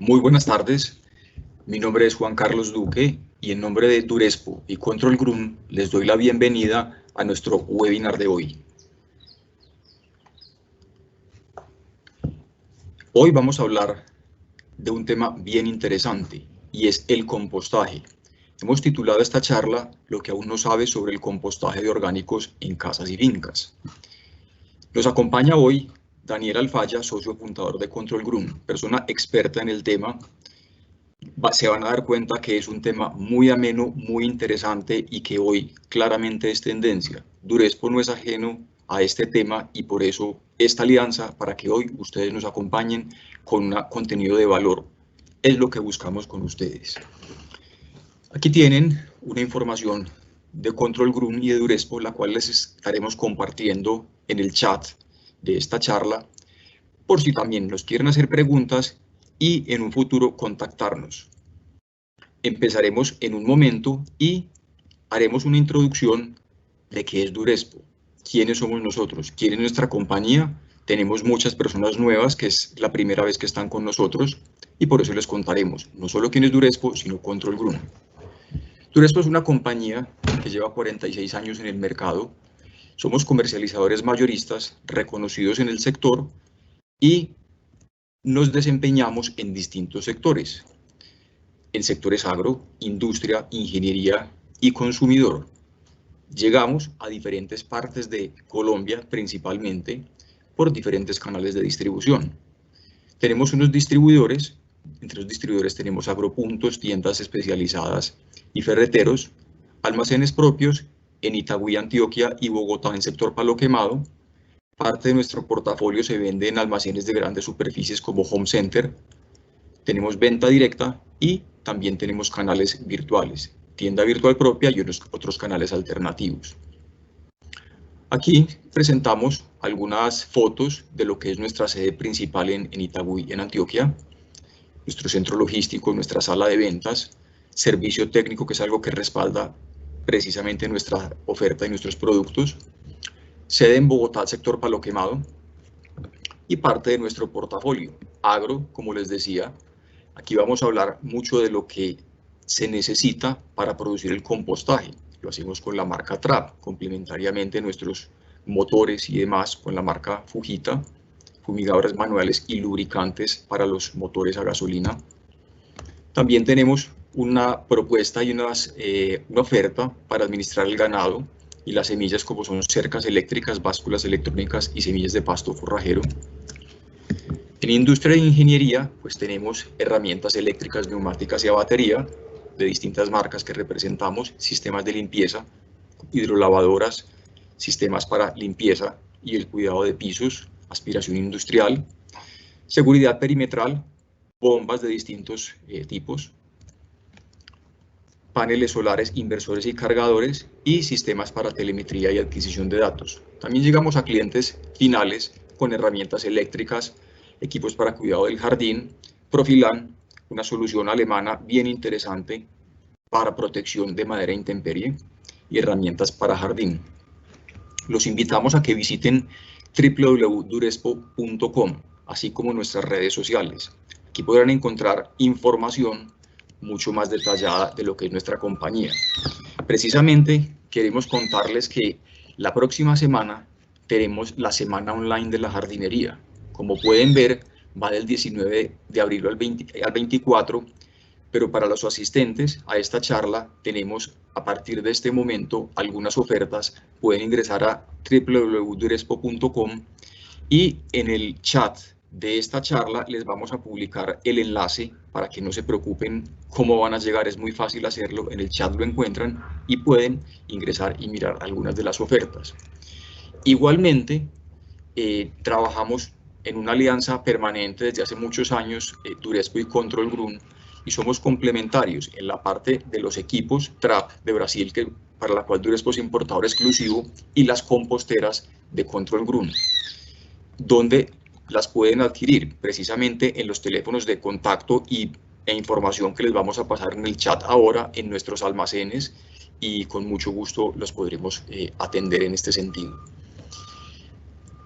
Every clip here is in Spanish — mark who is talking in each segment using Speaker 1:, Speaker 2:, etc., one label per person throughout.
Speaker 1: Muy buenas tardes, mi nombre es Juan Carlos Duque y en nombre de Durespo y Control Group les doy la bienvenida a nuestro webinar de hoy. Hoy vamos a hablar de un tema bien interesante y es el compostaje. Hemos titulado esta charla Lo que aún no sabes sobre el compostaje de orgánicos en casas y fincas. Nos acompaña hoy Daniel Alfaya, socio fundador de Control Group, persona experta en el tema. Se van a dar cuenta que es un tema muy ameno, muy interesante y que hoy claramente es tendencia. Durespo no es ajeno a este tema y por eso esta alianza para que hoy ustedes nos acompañen con un contenido de valor. Es lo que buscamos con ustedes. Aquí tienen una información de Control Group y de Durespo, la cual les estaremos compartiendo en el chat de esta charla, por si también nos quieren hacer preguntas y en un futuro contactarnos. Empezaremos en un momento y haremos una introducción de qué es Durespo, quiénes somos nosotros, quién es nuestra compañía. Tenemos muchas personas nuevas que es la primera vez que están con nosotros y por eso les contaremos no solo quién es Durespo, sino Control Group. Durespo es una compañía que lleva 46 años en el mercado. Somos comercializadores mayoristas reconocidos en el sector y nos desempeñamos en distintos sectores. En sectores agro, industria, ingeniería y consumidor. Llegamos a diferentes partes de Colombia, principalmente por diferentes canales de distribución. Tenemos unos distribuidores, entre los distribuidores tenemos agropuntos, tiendas especializadas y ferreteros, almacenes propios en Itagüí, Antioquia y Bogotá en sector Palo Quemado. Parte de nuestro portafolio se vende en almacenes de grandes superficies como Home Center. Tenemos venta directa y también tenemos canales virtuales, tienda virtual propia y otros canales alternativos. Aquí presentamos algunas fotos de lo que es nuestra sede principal en Itagüí, en Antioquia, nuestro centro logístico, nuestra sala de ventas, servicio técnico, que es algo que respalda precisamente nuestra oferta y nuestros productos, sede en Bogotá, sector Palo Quemado, y parte de nuestro portafolio, agro, como les decía. Aquí vamos a hablar mucho de lo que se necesita para producir el compostaje. Lo hacemos con la marca Trap, complementariamente nuestros motores y demás con la marca Fujita, fumigadores manuales y lubricantes para los motores a gasolina. También tenemos una propuesta y una oferta para administrar el ganado y las semillas, como son cercas eléctricas, básculas electrónicas y semillas de pasto forrajero. En industria e ingeniería, pues tenemos herramientas eléctricas, neumáticas y a batería de distintas marcas que representamos, sistemas de limpieza, hidrolavadoras, sistemas para limpieza y el cuidado de pisos, aspiración industrial, seguridad perimetral, bombas de distintos tipos, paneles solares, inversores y cargadores y sistemas para telemetría y adquisición de datos. También llegamos a clientes finales con herramientas eléctricas, equipos para cuidado del jardín, Profilan, una solución alemana bien interesante para protección de madera intemperie y herramientas para jardín. Los invitamos a que visiten www.durespo.com, así como nuestras redes sociales. Aquí podrán encontrar información mucho más detallada de lo que es nuestra compañía. Precisamente queremos contarles que la próxima semana tenemos la Semana Online de la Jardinería. Como pueden ver, va del 19 de abril al 24, pero para los asistentes a esta charla tenemos a partir de este momento algunas ofertas. Pueden ingresar a www.durespo.com y en el chat de esta charla les vamos a publicar el enlace para que no se preocupen cómo van a llegar, es muy fácil hacerlo, en el chat lo encuentran y pueden ingresar y mirar algunas de las ofertas. Igualmente, trabajamos en una alianza permanente desde hace muchos años, Durespo y Control Group, y somos complementarios en la parte de los equipos Trap de Brasil, para la cual Durespo es importador exclusivo, y las composteras de Control Group, donde las pueden adquirir precisamente en los teléfonos de contacto e información que les vamos a pasar en el chat ahora en nuestros almacenes, y con mucho gusto los podremos atender en este sentido.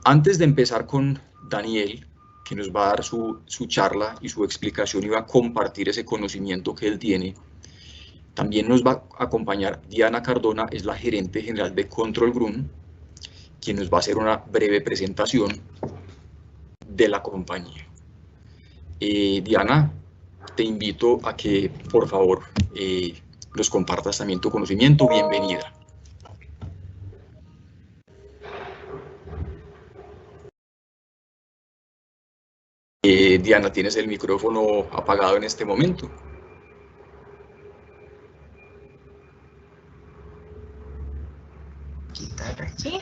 Speaker 1: Antes de empezar con Daniel, que nos va a dar su charla y su explicación y va a compartir ese conocimiento que él tiene. También nos va a acompañar Diana Cardona, es la gerente general de Control Group, quien nos va a hacer una breve presentación de la compañía. Diana, te invito a que, por favor, nos compartas también tu conocimiento. Bienvenida. Diana, tienes el micrófono apagado en este momento.
Speaker 2: Quitar aquí.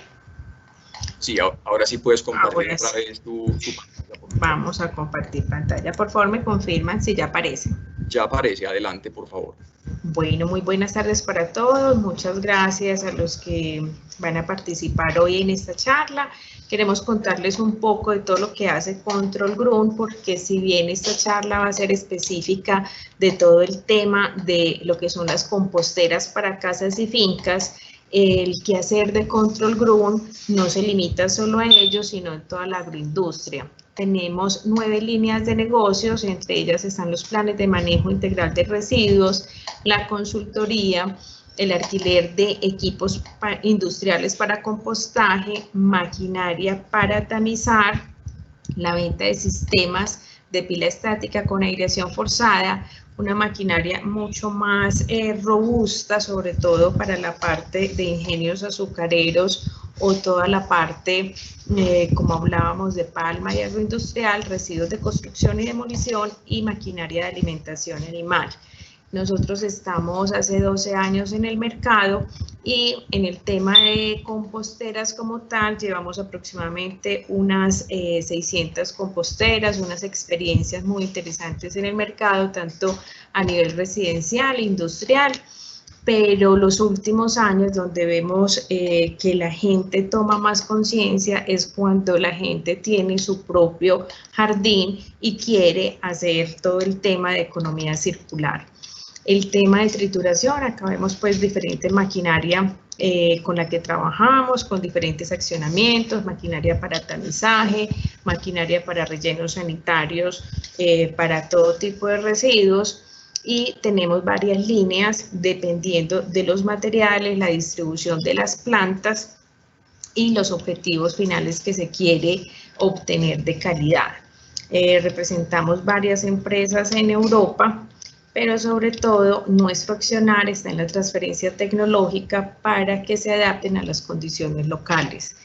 Speaker 1: Sí, ahora sí puedes compartir otra vez tu pantalla.
Speaker 2: Vamos a compartir pantalla. Por favor, me confirman si ya aparece.
Speaker 1: Ya aparece, adelante, por favor.
Speaker 2: Bueno, muy buenas tardes para todos. Muchas gracias a los que van a participar hoy en esta charla. Queremos contarles un poco de todo lo que hace Control Group, porque si bien esta charla va a ser específica de todo el tema de lo que son las composteras para casas y fincas, el quehacer de Control Group no se limita solo a ello, sino en toda la agroindustria. Tenemos 9 líneas de negocios, entre ellas están los planes de manejo integral de residuos, la consultoría, el alquiler de equipos industriales para compostaje, maquinaria para tamizar, la venta de sistemas de pila estática con aireación forzada, una maquinaria mucho más robusta, sobre todo para la parte de ingenios azucareros o toda la parte, como hablábamos, de palma y agroindustrial, residuos de construcción y demolición y maquinaria de alimentación animal. Nosotros estamos hace 12 años en el mercado y en el tema de composteras como tal llevamos aproximadamente unas 600 composteras, unas experiencias muy interesantes en el mercado, tanto a nivel residencial, industrial, pero los últimos años donde vemos que la gente toma más conciencia es cuando la gente tiene su propio jardín y quiere hacer todo el tema de economía circular. El tema de trituración, acá vemos pues diferente maquinaria con la que trabajamos, con diferentes accionamientos, maquinaria para tamizaje, maquinaria para rellenos sanitarios, para todo tipo de residuos, y tenemos varias líneas dependiendo de los materiales, la distribución de las plantas y los objetivos finales que se quiere obtener de calidad. Representamos varias empresas en Europa, pero sobre todo nuestro accionar está en la transferencia tecnológica para que se adapten a las condiciones locales.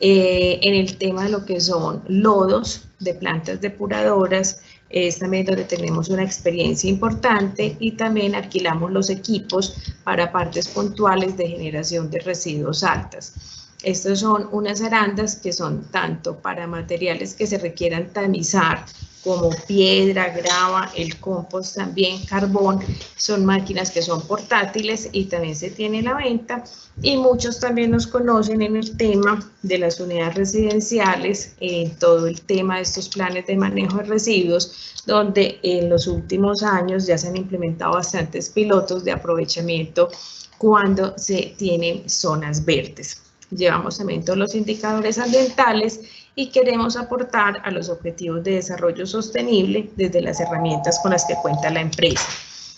Speaker 2: En el tema de lo que son lodos de plantas depuradoras, es también donde tenemos una experiencia importante y también alquilamos los equipos para partes puntuales de generación de residuos altas. Estos son unas arandas que son tanto para materiales que se requieran tamizar, como piedra, grava, el compost también, carbón. Son máquinas que son portátiles y también se tiene en la venta. Y muchos también nos conocen en el tema de las unidades residenciales, en todo el tema de estos planes de manejo de residuos, donde en los últimos años ya se han implementado bastantes pilotos de aprovechamiento cuando se tienen zonas verdes. Llevamos también todos los indicadores ambientales y queremos aportar a los objetivos de desarrollo sostenible desde las herramientas con las que cuenta la empresa.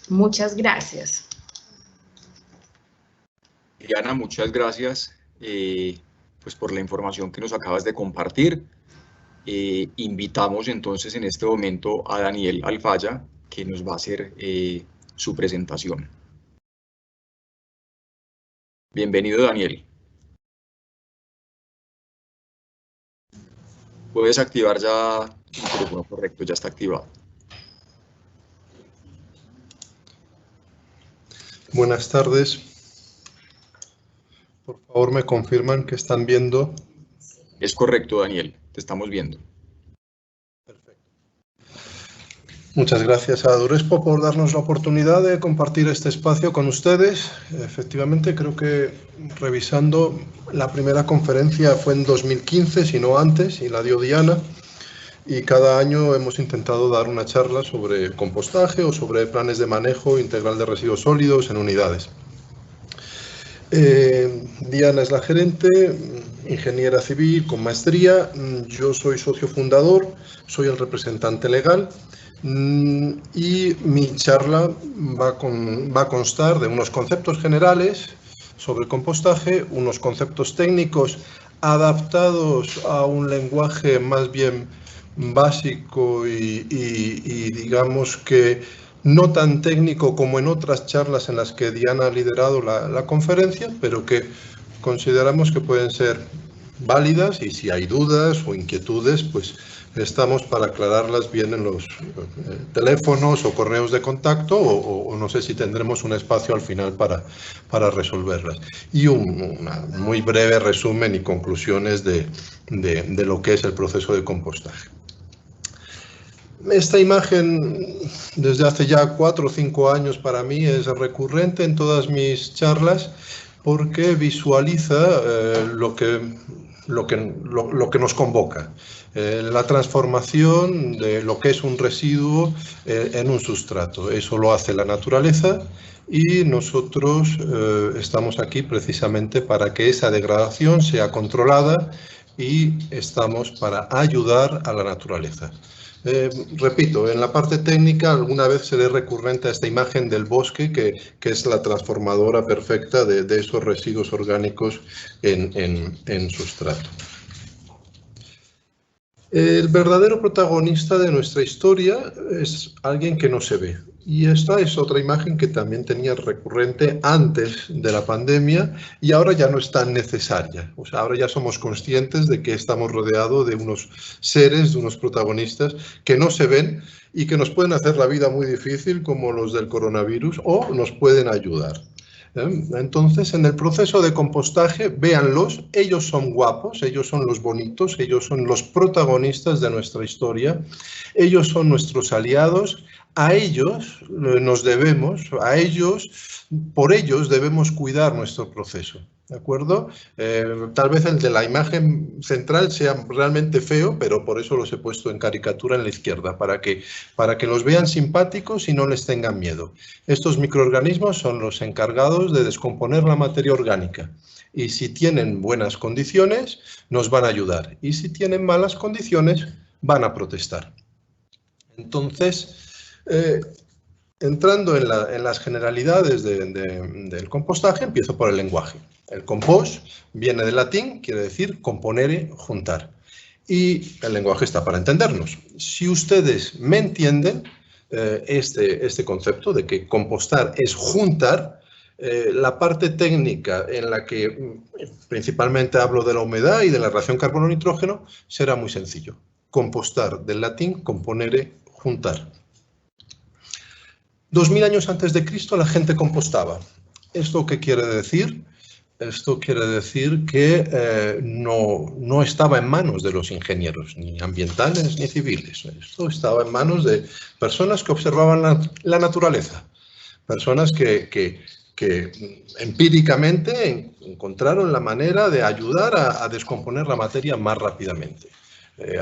Speaker 2: Muchas gracias.
Speaker 1: Diana, muchas gracias pues por la información que nos acabas de compartir. Invitamos entonces en este momento a Daniel Alfaya, que nos va a hacer su presentación. Bienvenido, Daniel. Puedes activar ya el micrófono, correcto, ya está activado.
Speaker 3: Buenas tardes. Por favor, me confirman que están viendo.
Speaker 1: Es correcto, Daniel, te estamos viendo.
Speaker 3: Perfecto. Muchas gracias a Adurespo por darnos la oportunidad de compartir este espacio con ustedes. Efectivamente, creo que revisando la primera conferencia fue en 2015, si no antes, y la dio Diana. Y cada año hemos intentado dar una charla sobre compostaje o sobre planes de manejo integral de residuos sólidos en unidades. Diana es la gerente, ingeniera civil con maestría. Yo soy socio fundador, soy el representante legal y mi charla va a constar de unos conceptos generales sobre el compostaje, unos conceptos técnicos adaptados a un lenguaje más bien básico y digamos que no tan técnico como en otras charlas en las que Diana ha liderado la conferencia, pero que consideramos que pueden ser válidas, y si hay dudas o inquietudes, pues estamos para aclararlas bien en los teléfonos o correos de contacto, o no sé si tendremos un espacio al final para resolverlas. Y un muy breve resumen y conclusiones de lo que es el proceso de compostaje. Esta imagen, desde hace ya 4 o 5 años para mí, es recurrente en todas mis charlas porque visualiza lo que nos convoca. La transformación de lo que es un residuo en un sustrato. Eso lo hace la naturaleza y nosotros estamos aquí precisamente para que esa degradación sea controlada y estamos para ayudar a la naturaleza. Repito, en la parte técnica alguna vez seré recurrente a esta imagen del bosque que es la transformadora perfecta de esos residuos orgánicos en sustrato. El verdadero protagonista de nuestra historia es alguien que no se ve. Y esta es otra imagen que también tenía recurrente antes de la pandemia y ahora ya no es tan necesaria. O sea, ahora ya somos conscientes de que estamos rodeados de unos seres, de unos protagonistas que no se ven y que nos pueden hacer la vida muy difícil, como los del coronavirus, o nos pueden ayudar. Entonces, en el proceso de compostaje, véanlos, ellos son guapos, ellos son los bonitos, ellos son los protagonistas de nuestra historia, ellos son nuestros aliados, a ellos nos debemos, por ellos debemos cuidar nuestro proceso, ¿de acuerdo? Tal vez el de la imagen central sea realmente feo, pero por eso los he puesto en caricatura en la izquierda, para que los vean simpáticos y no les tengan miedo. Estos microorganismos son los encargados de descomponer la materia orgánica y si tienen buenas condiciones nos van a ayudar y si tienen malas condiciones van a protestar. Entonces, entrando en las generalidades del compostaje, empiezo por el lenguaje. El compost viene del latín, quiere decir componere, juntar. Y el lenguaje está para entendernos. Si ustedes me entienden este concepto de que compostar es juntar, la parte técnica en la que principalmente hablo de la humedad y de la relación carbono-nitrógeno será muy sencillo. Compostar, del latín componere, juntar. 2000 años antes de Cristo la gente compostaba. ¿Esto qué quiere decir? Esto quiere decir que no estaba en manos de los ingenieros, ni ambientales ni civiles. Esto estaba en manos de personas que observaban la naturaleza, personas que empíricamente encontraron la manera de ayudar a descomponer la materia más rápidamente.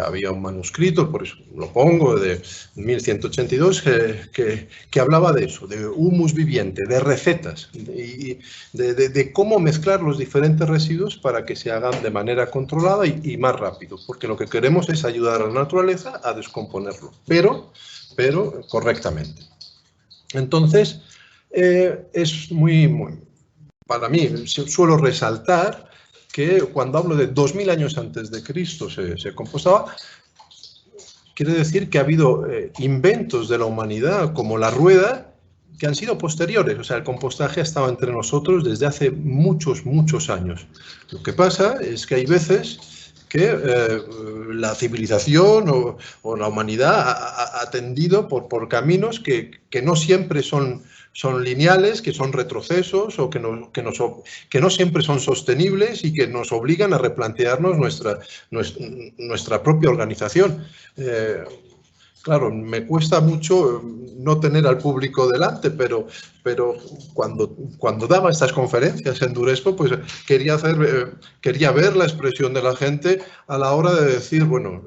Speaker 3: Había un manuscrito, por eso lo pongo, de 1182, que hablaba de eso, de humus viviente, de recetas, y de cómo mezclar los diferentes residuos para que se hagan de manera controlada y más rápido, porque lo que queremos es ayudar a la naturaleza a descomponerlo, pero correctamente. Entonces, es para mí, suelo resaltar que cuando hablo de 2000 años antes de Cristo se compostaba, quiere decir que ha habido inventos de la humanidad como la rueda que han sido posteriores. O sea, el compostaje ha estado entre nosotros desde hace muchos años. Lo que pasa es que hay veces que la civilización o la humanidad ha tendido por caminos que no siempre son lineales, que son retrocesos o que no siempre son sostenibles y que nos obligan a replantearnos nuestra propia organización. Claro, me cuesta mucho no tener al público delante, pero cuando daba estas conferencias en Durespo, pues quería ver la expresión de la gente a la hora de decir, bueno,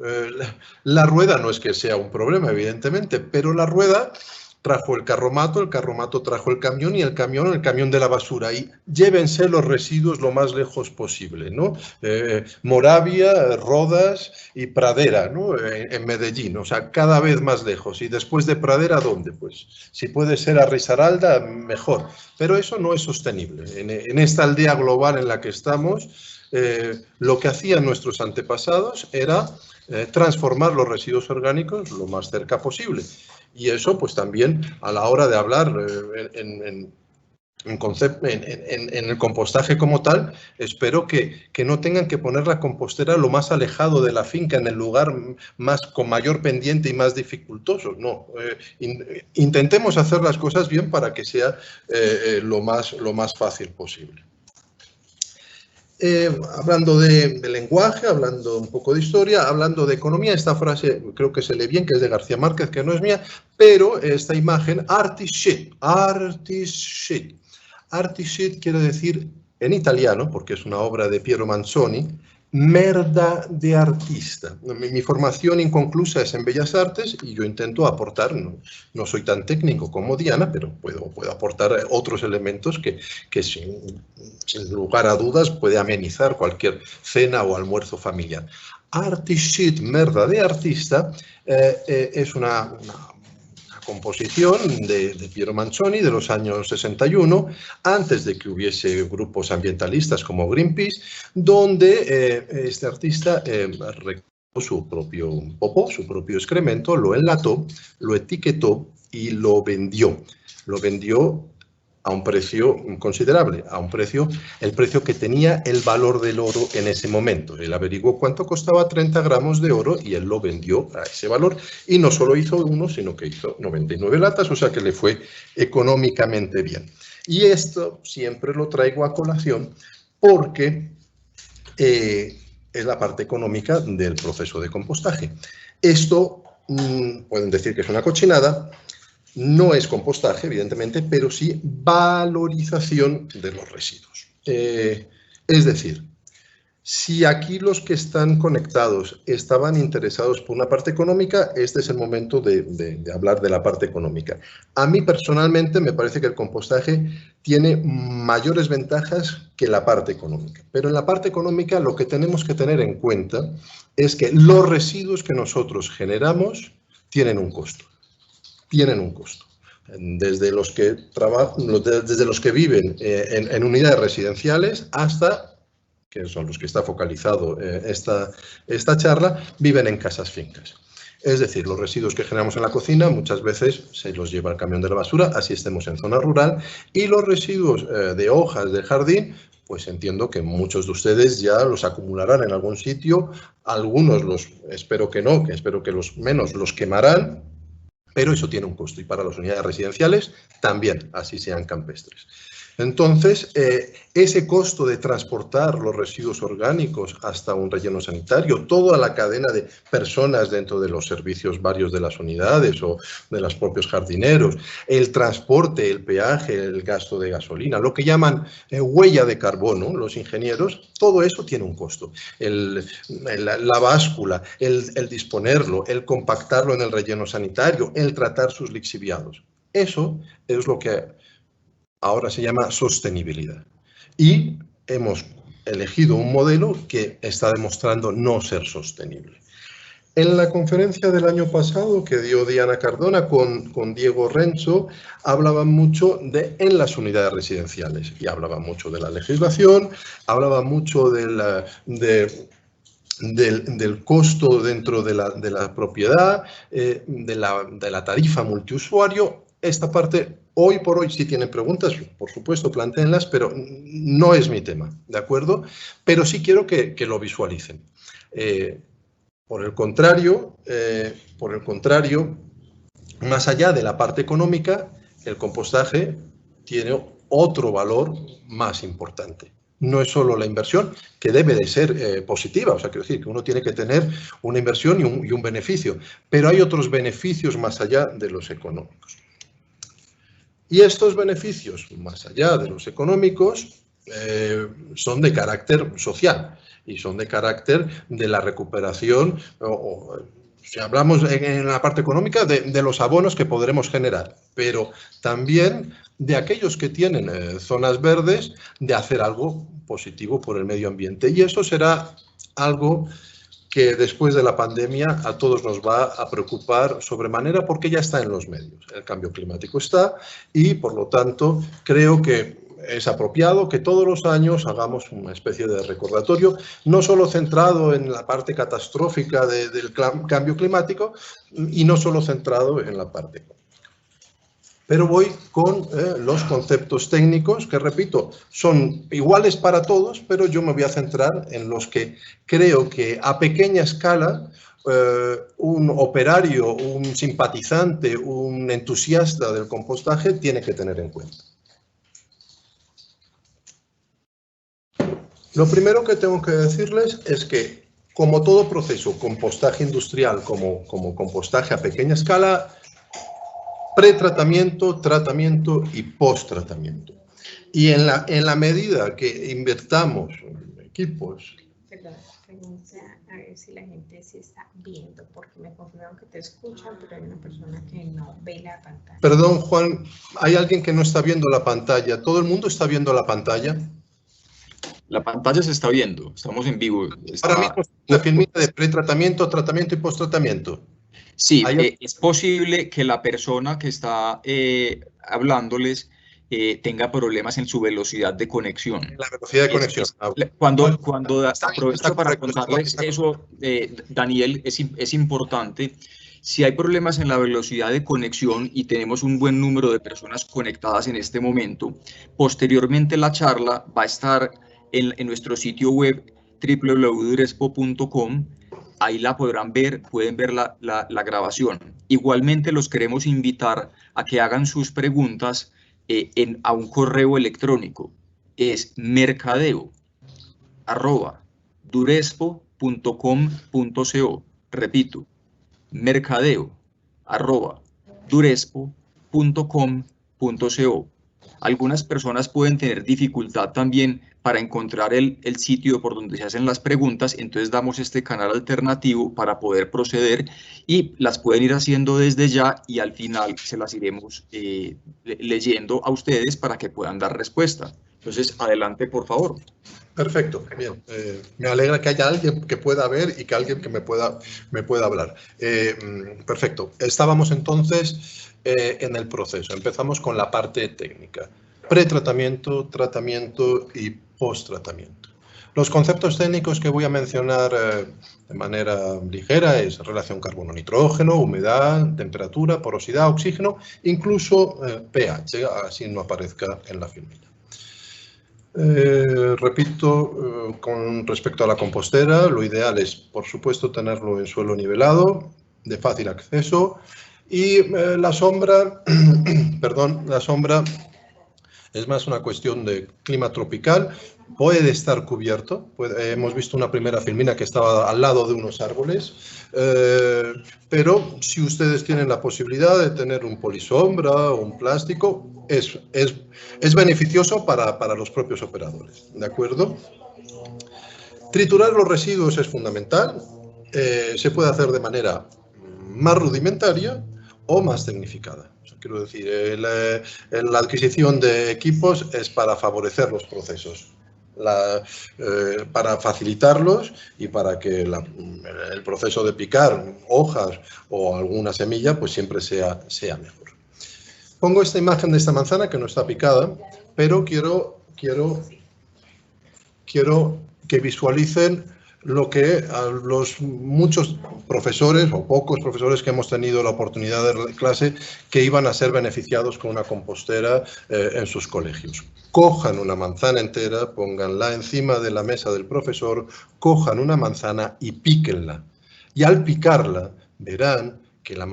Speaker 3: la rueda no es que sea un problema, evidentemente, pero la rueda trajo el carromato trajo el camión y el camión de la basura. Y llévense los residuos lo más lejos posible, ¿no? Moravia, Rodas y Pradera, ¿no? En Medellín, o sea, cada vez más lejos. Y después de Pradera, ¿dónde? Pues si puede ser a Risaralda, mejor. Pero eso no es sostenible. En esta aldea global en la que estamos, lo que hacían nuestros antepasados era transformar los residuos orgánicos lo más cerca posible. Y eso, pues también a la hora de hablar en el compostaje como tal, espero que no tengan que poner la compostera lo más alejado de la finca, en el lugar con mayor pendiente y más dificultoso. No, intentemos hacer las cosas bien para que sea lo más fácil posible. Hablando de lenguaje, hablando un poco de historia, hablando de economía, esta frase creo que se lee bien, que es de García Márquez, que no es mía, pero esta imagen, artist shit quiere decir en italiano, porque es una obra de Piero Manzoni, merda de artista. Mi formación inconclusa es en Bellas Artes y yo intento aportar, no soy tan técnico como Diana, pero puedo aportar otros elementos que sin lugar a dudas puede amenizar cualquier cena o almuerzo familiar. Artist shit, merda de artista, es una composición de Piero Manzoni de los años 61, antes de que hubiese grupos ambientalistas como Greenpeace, donde este artista recogió su propio popó, su propio excremento, lo enlató, lo etiquetó y lo vendió. Lo vendió a un precio considerable, el precio que tenía el valor del oro en ese momento. Él averiguó cuánto costaba 30 gramos de oro y él lo vendió a ese valor. Y no solo hizo uno, sino que hizo 99 latas, o sea que le fue económicamente bien. Y esto siempre lo traigo a colación porque es la parte económica del proceso de compostaje. Esto, pueden decir que es una cochinada. No es compostaje, evidentemente, pero sí valorización de los residuos. Es decir, si aquí los que están conectados estaban interesados por una parte económica, este es el momento de hablar de la parte económica. A mí personalmente me parece que el compostaje tiene mayores ventajas que la parte económica. Pero en la parte económica lo que tenemos que tener en cuenta es que los residuos que nosotros generamos tienen un costo. Desde los que viven en unidades residenciales hasta, que son los que está focalizado esta charla, viven en casas fincas. Es decir, los residuos que generamos en la cocina muchas veces se los lleva el camión de la basura, así estemos en zona rural, y los residuos de hojas del jardín, pues entiendo que muchos de ustedes ya los acumularán en algún sitio, algunos espero que no, que espero que los menos los quemarán, pero eso tiene un costo y para las unidades residenciales también, así sean campestres. Entonces, ese costo de transportar los residuos orgánicos hasta un relleno sanitario, toda la cadena de personas dentro de los servicios varios de las unidades o de los propios jardineros, el transporte, el peaje, el gasto de gasolina, lo que llaman huella de carbono, los ingenieros, todo eso tiene un costo. La báscula, el disponerlo, el compactarlo en el relleno sanitario, el tratar sus lixiviados. Eso es lo que ahora se llama sostenibilidad. Y hemos elegido un modelo que está demostrando no ser sostenible. En la conferencia del año pasado que dio Diana Cardona con Diego Renzo, hablaban mucho en las unidades residenciales y hablaban mucho de la legislación, hablaban mucho del costo dentro de la propiedad, de la tarifa multiusuario. Esta parte, hoy por hoy, si tienen preguntas, por supuesto, plantéenlas, pero no es mi tema, ¿de acuerdo? Pero sí quiero que lo visualicen. Por el contrario, más allá de la parte económica, el compostaje tiene otro valor más importante. No es solo la inversión, que debe de ser positiva, o sea, quiero decir que uno tiene que tener una inversión y un beneficio, pero hay otros beneficios más allá de los económicos. Y estos beneficios, más allá de los económicos, son de carácter social y son de carácter de la recuperación si hablamos en la parte económica, de los abonos que podremos generar, pero también de aquellos que tienen zonas verdes, de hacer algo positivo por el medio ambiente. Y eso será algo que después de la pandemia a todos nos va a preocupar sobremanera, porque ya está en los medios. El cambio climático está y, por lo tanto, creo que es apropiado que todos los años hagamos una especie de recordatorio, no solo centrado en la parte catastrófica del cambio climático y no solo centrado en la parte económica. Pero voy con los conceptos técnicos que, repito, son iguales para todos, pero yo me voy a centrar en los que creo que a pequeña escala un operario, un simpatizante, un entusiasta del compostaje tiene que tener en cuenta. Lo primero que tengo que decirles es que, como todo proceso, compostaje industrial como compostaje a pequeña escala, pretratamiento, tratamiento y post-tratamiento. Y en la medida que invertamos en equipos...
Speaker 2: Perdón, pregunta a ver si la gente se está viendo, porque me confirmaron que te escuchan, pero hay una persona que no ve la pantalla.
Speaker 3: Perdón, Juan, hay alguien que no está viendo la pantalla. ¿Todo el mundo está viendo la pantalla?
Speaker 1: La pantalla se está viendo, estamos en vivo.
Speaker 3: Ahora mismo la filmina de pretratamiento, tratamiento y post-tratamiento.
Speaker 1: Sí, es posible que la persona que está hablándoles tenga problemas en su velocidad de conexión.
Speaker 3: La velocidad de conexión.
Speaker 1: Cuando aprovecho para contarles eso, Daniel, es importante. Si hay problemas en la velocidad de conexión y tenemos un buen número de personas conectadas en este momento, posteriormente la charla va a estar en nuestro sitio web www.durespo.com. Ahí la podrán ver, pueden ver la grabación. Igualmente los queremos invitar a que hagan sus preguntas a un correo electrónico. Es mercadeo@durespo.com.co. Repito, mercadeo@durespo.com.co. Algunas personas pueden tener dificultad también para encontrar el sitio por donde se hacen las preguntas, entonces damos este canal alternativo para poder proceder y las pueden ir haciendo desde ya y al final se las iremos leyendo a ustedes para que puedan dar respuesta. Entonces, adelante, por favor.
Speaker 3: Perfecto, bien. Me alegra que haya alguien que pueda ver y que alguien que me pueda hablar. Perfecto. Estábamos entonces en el proceso. Empezamos con la parte técnica. Pretratamiento, tratamiento y post-tratamiento. Los conceptos técnicos que voy a mencionar de manera ligera es relación carbono-nitrógeno, humedad, temperatura, porosidad, oxígeno, incluso pH, así no aparezca en la filmina. Repito, con respecto a la compostera, lo ideal es, por supuesto, tenerlo en suelo nivelado, de fácil acceso, y la sombra, la sombra es más una cuestión de clima tropical, puede estar cubierto, hemos visto una primera filmina que estaba al lado de unos árboles, pero si ustedes tienen la posibilidad de tener un polisombra o un plástico, es beneficioso para los propios operadores, ¿de acuerdo? Triturar los residuos es fundamental, se puede hacer de manera más rudimentaria o más tecnificada. Quiero decir, la adquisición de equipos es para favorecer los procesos, para facilitarlos y para que el proceso de picar hojas o alguna semilla pues siempre sea mejor. Pongo esta imagen de esta manzana que no está picada, pero quiero que visualicen lo que a los muchos profesores o pocos profesores que hemos tenido la oportunidad de dar clase que iban a ser beneficiados con una compostera en sus colegios. Cojan una manzana entera, pónganla encima de la mesa del profesor, cojan una manzana y píquenla. Y al picarla verán que la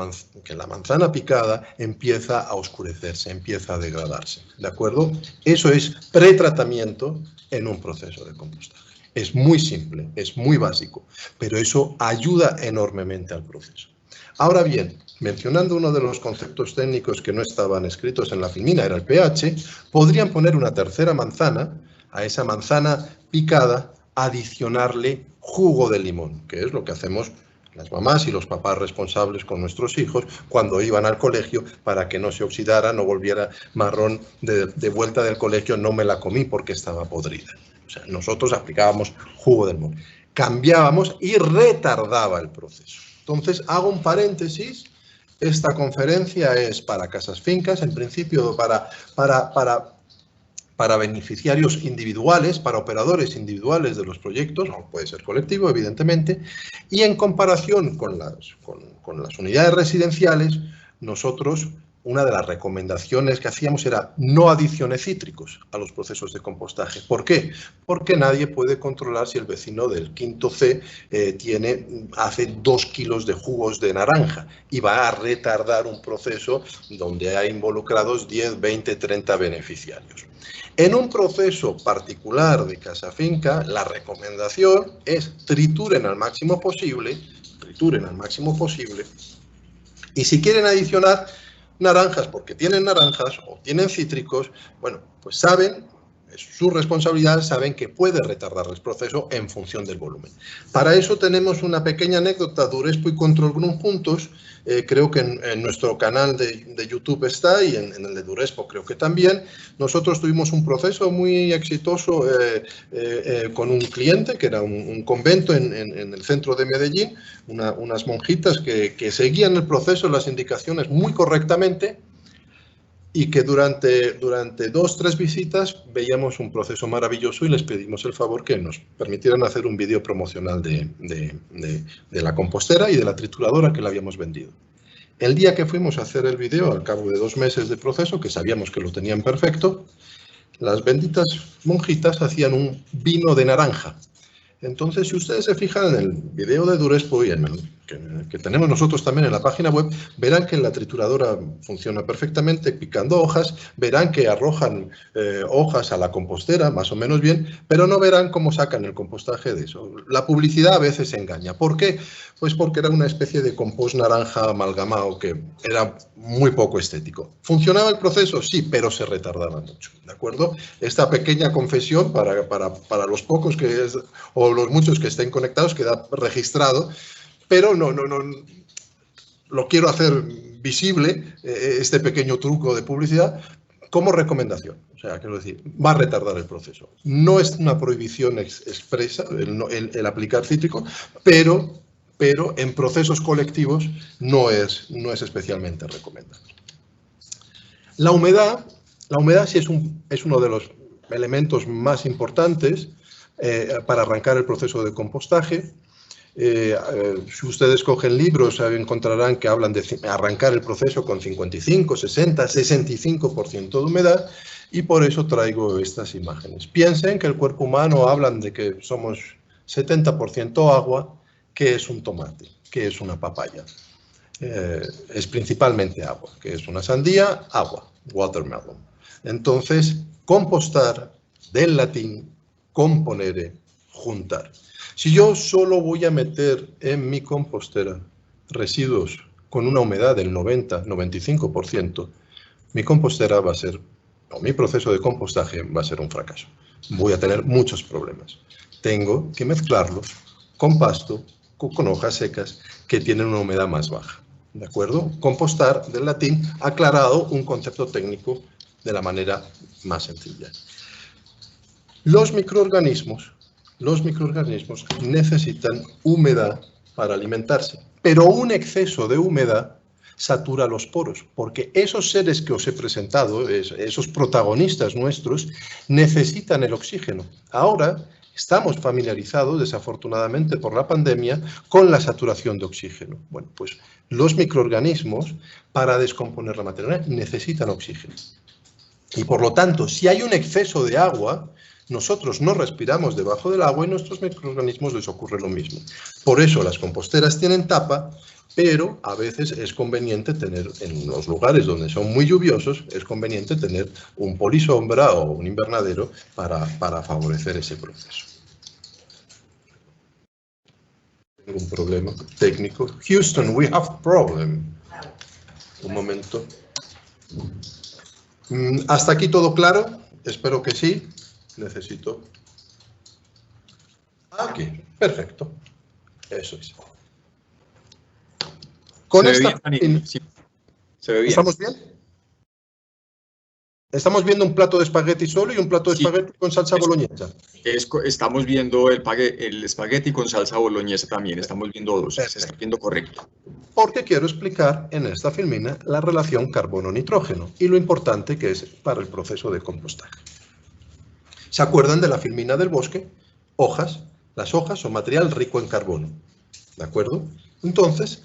Speaker 3: manzana picada empieza a oscurecerse, empieza a degradarse. ¿De acuerdo? Eso es pretratamiento en un proceso de compostaje. Es muy simple, es muy básico, pero eso ayuda enormemente al proceso. Ahora bien, mencionando uno de los conceptos técnicos que no estaban escritos en la filmina, era el pH, podrían poner una tercera manzana, a esa manzana picada, adicionarle jugo de limón, que es lo que hacemos las mamás y los papás responsables con nuestros hijos cuando iban al colegio para que no se oxidara, no volviera marrón de vuelta del colegio, no me la comí porque estaba podrida. O sea, nosotros aplicábamos jugo del limón. Cambiábamos y retardaba el proceso. Entonces, hago un paréntesis. Esta conferencia es para casas fincas, en principio para beneficiarios individuales, para operadores individuales de los proyectos, o puede ser colectivo, evidentemente, y en comparación con las unidades residenciales, nosotros, una de las recomendaciones que hacíamos era no adicione cítricos a los procesos de compostaje. ¿Por qué? Porque nadie puede controlar si el vecino del quinto C hace 2 kilos de jugos de naranja y va a retardar un proceso donde hay involucrados 10, 20, 30 beneficiarios. En un proceso particular de casa finca, la recomendación es trituren al máximo posible, y si quieren adicionar naranjas porque tienen naranjas o tienen cítricos, bueno, pues saben, es su responsabilidad, saben que puede retardar el proceso en función del volumen. Para eso tenemos una pequeña anécdota, Durespo y Control Group juntos, creo que en nuestro canal de YouTube está y en el de Durespo creo que también. Nosotros tuvimos un proceso muy exitoso con un cliente que era un convento en el centro de Medellín, unas monjitas que seguían el proceso, las indicaciones muy correctamente, y que durante 2 o 3 visitas veíamos un proceso maravilloso y les pedimos el favor que nos permitieran hacer un vídeo promocional de la compostera y de la trituradora que le habíamos vendido. El día que fuimos a hacer el vídeo, al cabo de 2 meses de proceso, que sabíamos que lo tenían perfecto, las benditas monjitas hacían un vino de naranja. Entonces, si ustedes se fijan en el video de Durespo y que tenemos nosotros también en la página web, verán que la trituradora funciona perfectamente picando hojas, verán que arrojan hojas a la compostera, más o menos bien, pero no verán cómo sacan el compostaje de eso. La publicidad a veces engaña. ¿Por qué? Pues porque era una especie de compost naranja amalgamado que era muy poco estético. ¿Funcionaba el proceso? Sí, pero se retardaba mucho, ¿de acuerdo? Esta pequeña confesión para los pocos o los muchos que estén conectados queda registrado, pero no lo quiero hacer visible, este pequeño truco de publicidad, como recomendación. O sea, quiero decir, va a retardar el proceso. No es una prohibición expresa el aplicar cítrico, pero en procesos colectivos no es especialmente recomendable. La humedad sí es uno de los elementos más importantes para arrancar el proceso de compostaje. Si ustedes cogen libros, encontrarán que hablan de arrancar el proceso con 55, 60, 65% de humedad, y por eso traigo estas imágenes. Piensen que el cuerpo humano hablan de que somos 70% agua, que es un tomate, que es una papaya. Es principalmente agua, que es una sandía, agua, watermelon. Entonces, compostar, del latín, componere, juntar. Si yo solo voy a meter en mi compostera residuos con una humedad del 90-95%, mi compostera va a ser, o mi proceso de compostaje va a ser un fracaso. Voy a tener muchos problemas. Tengo que mezclarlos con pasto, con hojas secas que tienen una humedad más baja. ¿De acuerdo? Compostar, del latín, aclarado un concepto técnico de la manera más sencilla. Los microorganismos necesitan humedad para alimentarse, pero un exceso de humedad satura los poros, porque esos seres que os he presentado, esos protagonistas nuestros, necesitan el oxígeno. Ahora estamos familiarizados, desafortunadamente por la pandemia, con la saturación de oxígeno. Bueno, pues los microorganismos, para descomponer la materia, necesitan oxígeno. Y por lo tanto, si hay un exceso de agua, nosotros no respiramos debajo del agua y a nuestros microorganismos les ocurre lo mismo. Por eso las composteras tienen tapa, pero a veces es conveniente tener, en los lugares donde son muy lluviosos, es conveniente tener un polisombra o un invernadero para favorecer ese proceso. Tengo un problema técnico. Houston, we have a problem. Un momento. ¿Hasta aquí todo claro? Espero que sí. Necesito... Aquí, perfecto. Eso es. Con
Speaker 1: se ve
Speaker 3: esta
Speaker 1: bien, Dani, sí, se ve bien.
Speaker 3: ¿Estamos bien? Estamos viendo un plato de espagueti solo y un plato de
Speaker 1: Sí.
Speaker 3: espagueti con salsa boloñesa.
Speaker 1: Estamos viendo el espagueti con salsa boloñesa también, estamos viendo dos, se está viendo correcto.
Speaker 3: Porque quiero explicar en esta filmina la relación carbono-nitrógeno y lo importante que es para el proceso de compostaje. ¿Se acuerdan de la filmina del bosque? Hojas. Las hojas son material rico en carbono. ¿De acuerdo? Entonces,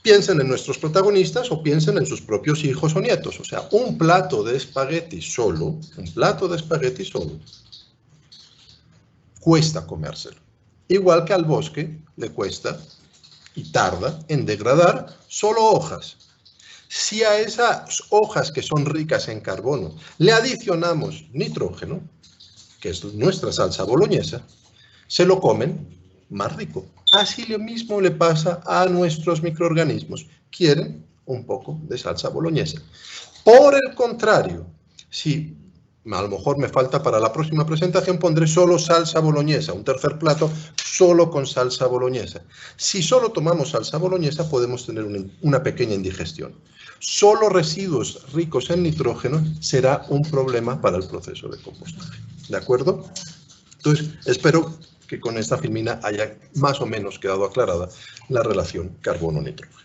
Speaker 3: piensen en nuestros protagonistas o piensen en sus propios hijos o nietos. O sea, un plato de espagueti solo, cuesta comérselo. Igual que al bosque le cuesta y tarda en degradar solo hojas. Si a esas hojas que son ricas en carbono le adicionamos nitrógeno, que es nuestra salsa boloñesa, se lo comen más rico. Así lo mismo le pasa a nuestros microorganismos. Quieren un poco de salsa boloñesa. Por el contrario, si a lo mejor me falta para la próxima presentación, pondré solo salsa boloñesa, un tercer plato solo con salsa boloñesa. Si solo tomamos salsa boloñesa, podemos tener una pequeña indigestión. Solo residuos ricos en nitrógeno será un problema para el proceso de compostaje. ¿De acuerdo? Entonces, espero que con esta filmina haya más o menos quedado aclarada la relación carbono-nitrógeno.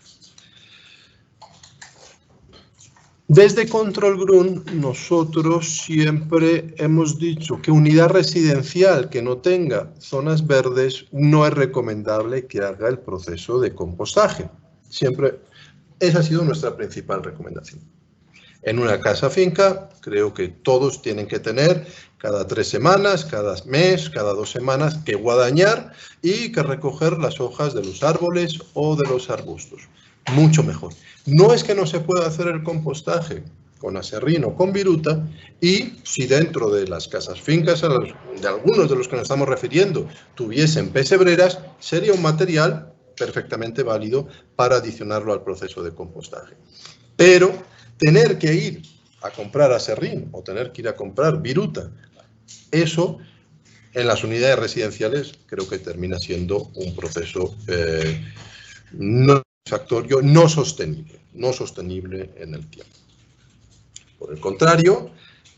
Speaker 3: Desde Control Grun, nosotros siempre hemos dicho que unidad residencial que no tenga zonas verdes no es recomendable que haga el proceso de compostaje. Siempre, esa ha sido nuestra principal recomendación. En una casa finca, creo que todos tienen que tener cada 3 semanas, cada mes, cada 2 semanas que guadañar y que recoger las hojas de los árboles o de los arbustos. Mucho mejor. No es que no se pueda hacer el compostaje con aserrín o con viruta, y si dentro de las casas fincas de algunos de los que nos estamos refiriendo tuviesen pesebreras, sería un material perfectamente válido para adicionarlo al proceso de compostaje. Pero tener que ir a comprar aserrín o tener que ir a comprar viruta, eso en las unidades residenciales creo que termina siendo un proceso no satisfactorio, no sostenible en el tiempo. Por el contrario,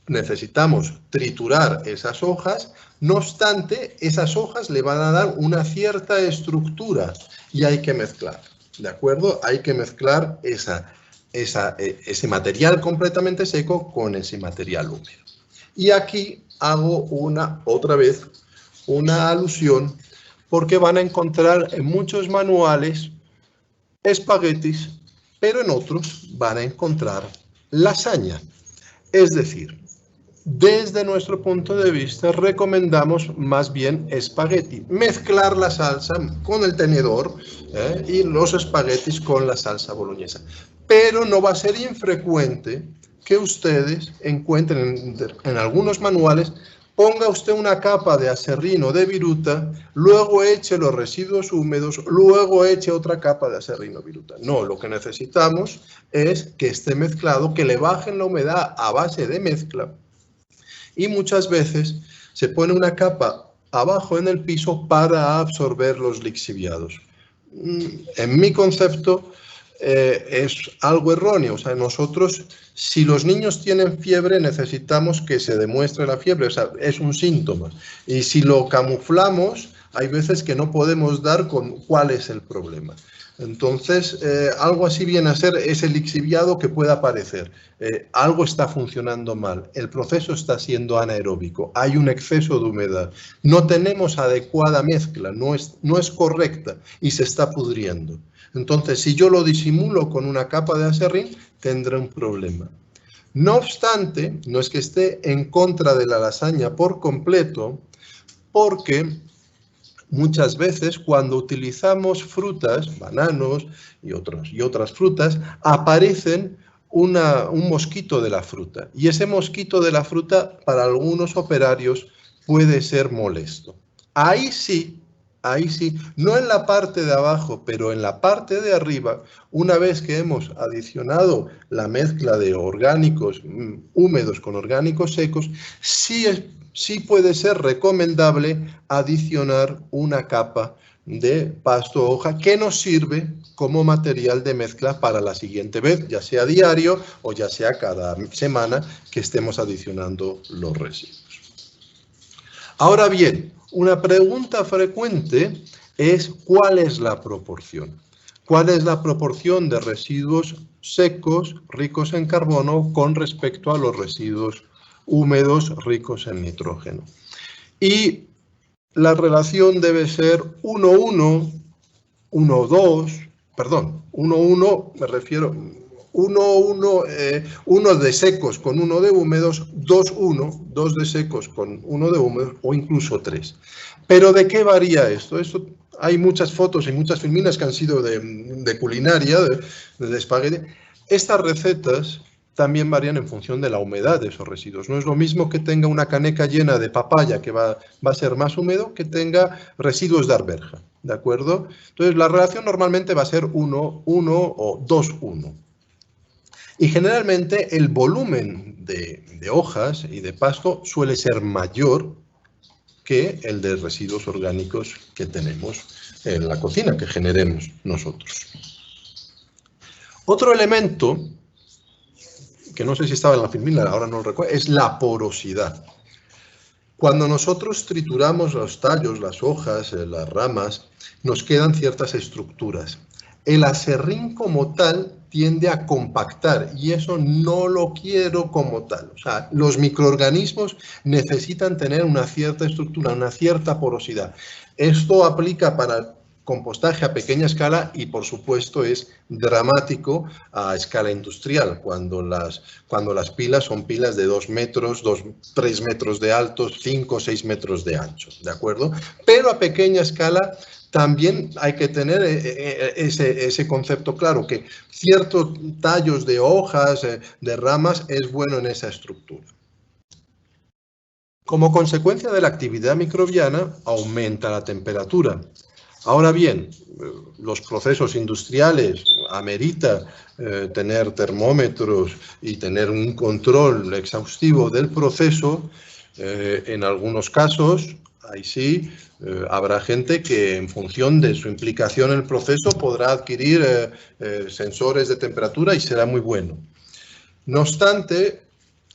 Speaker 3: necesitamos triturar esas hojas, no obstante, esas hojas le van a dar una cierta estructura y hay que mezclar, ¿de acuerdo? Hay que mezclar ese material completamente seco con ese material húmedo. Y aquí hago otra vez una alusión, porque van a encontrar en muchos manuales espaguetis, pero en otros van a encontrar lasaña. Es decir, desde nuestro punto de vista recomendamos más bien espagueti, mezclar la salsa con el tenedor y los espaguetis con la salsa boloñesa. Pero no va a ser infrecuente que ustedes encuentren en algunos manuales, ponga usted una capa de aserrín o de viruta, luego eche los residuos húmedos, luego eche otra capa de aserrín o viruta. No, lo que necesitamos es que esté mezclado, que le bajen la humedad a base de mezcla, y muchas veces se pone una capa abajo en el piso para absorber los lixiviados. En mi concepto es algo erróneo. O sea, nosotros, si los niños tienen fiebre, necesitamos que se demuestre la fiebre. O sea, es un síntoma. Y si lo camuflamos, hay veces que no podemos dar con cuál es el problema. Entonces, algo así viene a ser ese lixiviado que pueda aparecer. Algo está funcionando mal, el proceso está siendo anaeróbico, hay un exceso de humedad, no tenemos adecuada mezcla, no es correcta y se está pudriendo. Entonces, si yo lo disimulo con una capa de aserrín, tendré un problema. No obstante, no es que esté en contra de la lasaña por completo, porque muchas veces cuando utilizamos frutas, bananos y otras frutas, aparecen un mosquito de la fruta. Y ese mosquito de la fruta para algunos operarios puede ser molesto. Ahí sí, no en la parte de abajo, pero en la parte de arriba, una vez que hemos adicionado la mezcla de orgánicos húmedos con orgánicos secos, sí puede ser recomendable adicionar una capa de pasto o hoja que nos sirve como material de mezcla para la siguiente vez, ya sea diario o ya sea cada semana que estemos adicionando los residuos. Ahora bien, una pregunta frecuente es ¿cuál es la proporción? ¿Cuál es la proporción de residuos secos ricos en carbono con respecto a los residuos húmedos ricos en nitrógeno? Y la relación debe ser 1-1, 1-2, perdón, 1-1, me refiero, 1 de secos con 1 de húmedos, 2-1, 2 de secos con 1 de húmedos o incluso 3. ¿Pero de qué varía esto? Hay muchas fotos y muchas filminas que han sido de culinaria, de espagueti. Estas recetas también varían en función de la humedad de esos residuos. No es lo mismo que tenga una caneca llena de papaya, que va a ser más húmedo, que tenga residuos de arveja, ¿de acuerdo? Entonces, la relación normalmente va a ser 1-1 o 2-1. Y generalmente el volumen de hojas y de pasto suele ser mayor que el de residuos orgánicos que tenemos en la cocina, que generemos nosotros. Otro elemento, que no sé si estaba en la filmina, ahora no lo recuerdo, es la porosidad. Cuando nosotros trituramos los tallos, las hojas, las ramas, nos quedan ciertas estructuras. El aserrín como tal tiende a compactar y eso no lo quiero como tal. O sea, los microorganismos necesitan tener una cierta estructura, una cierta porosidad. Esto aplica para compostaje a pequeña escala y, por supuesto, es dramático a escala industrial, cuando las pilas son pilas de 2 metros, 3 metros de alto, 5 o 6 metros de ancho, ¿de acuerdo? Pero a pequeña escala también hay que tener ese concepto claro, que ciertos tallos de hojas, de ramas, es bueno en esa estructura. Como consecuencia de la actividad microbiana, aumenta la temperatura. Ahora bien, los procesos industriales amerita tener termómetros y tener un control exhaustivo del proceso. En algunos casos, ahí sí, habrá gente que en función de su implicación en el proceso podrá adquirir sensores de temperatura y será muy bueno. No obstante,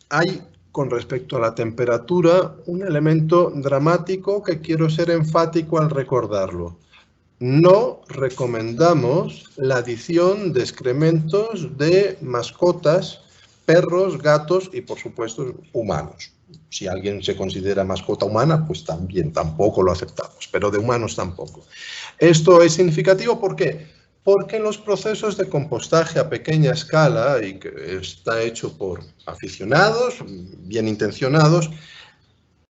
Speaker 3: hay con respecto a la temperatura un elemento dramático que quiero ser enfático al recordarlo. No recomendamos la adición de excrementos de mascotas, perros, gatos y, por supuesto, humanos. Si alguien se considera mascota humana, pues también tampoco lo aceptamos, pero de humanos tampoco. Esto es significativo, ¿por qué? Porque en los procesos de compostaje a pequeña escala, y que está hecho por aficionados, bien intencionados,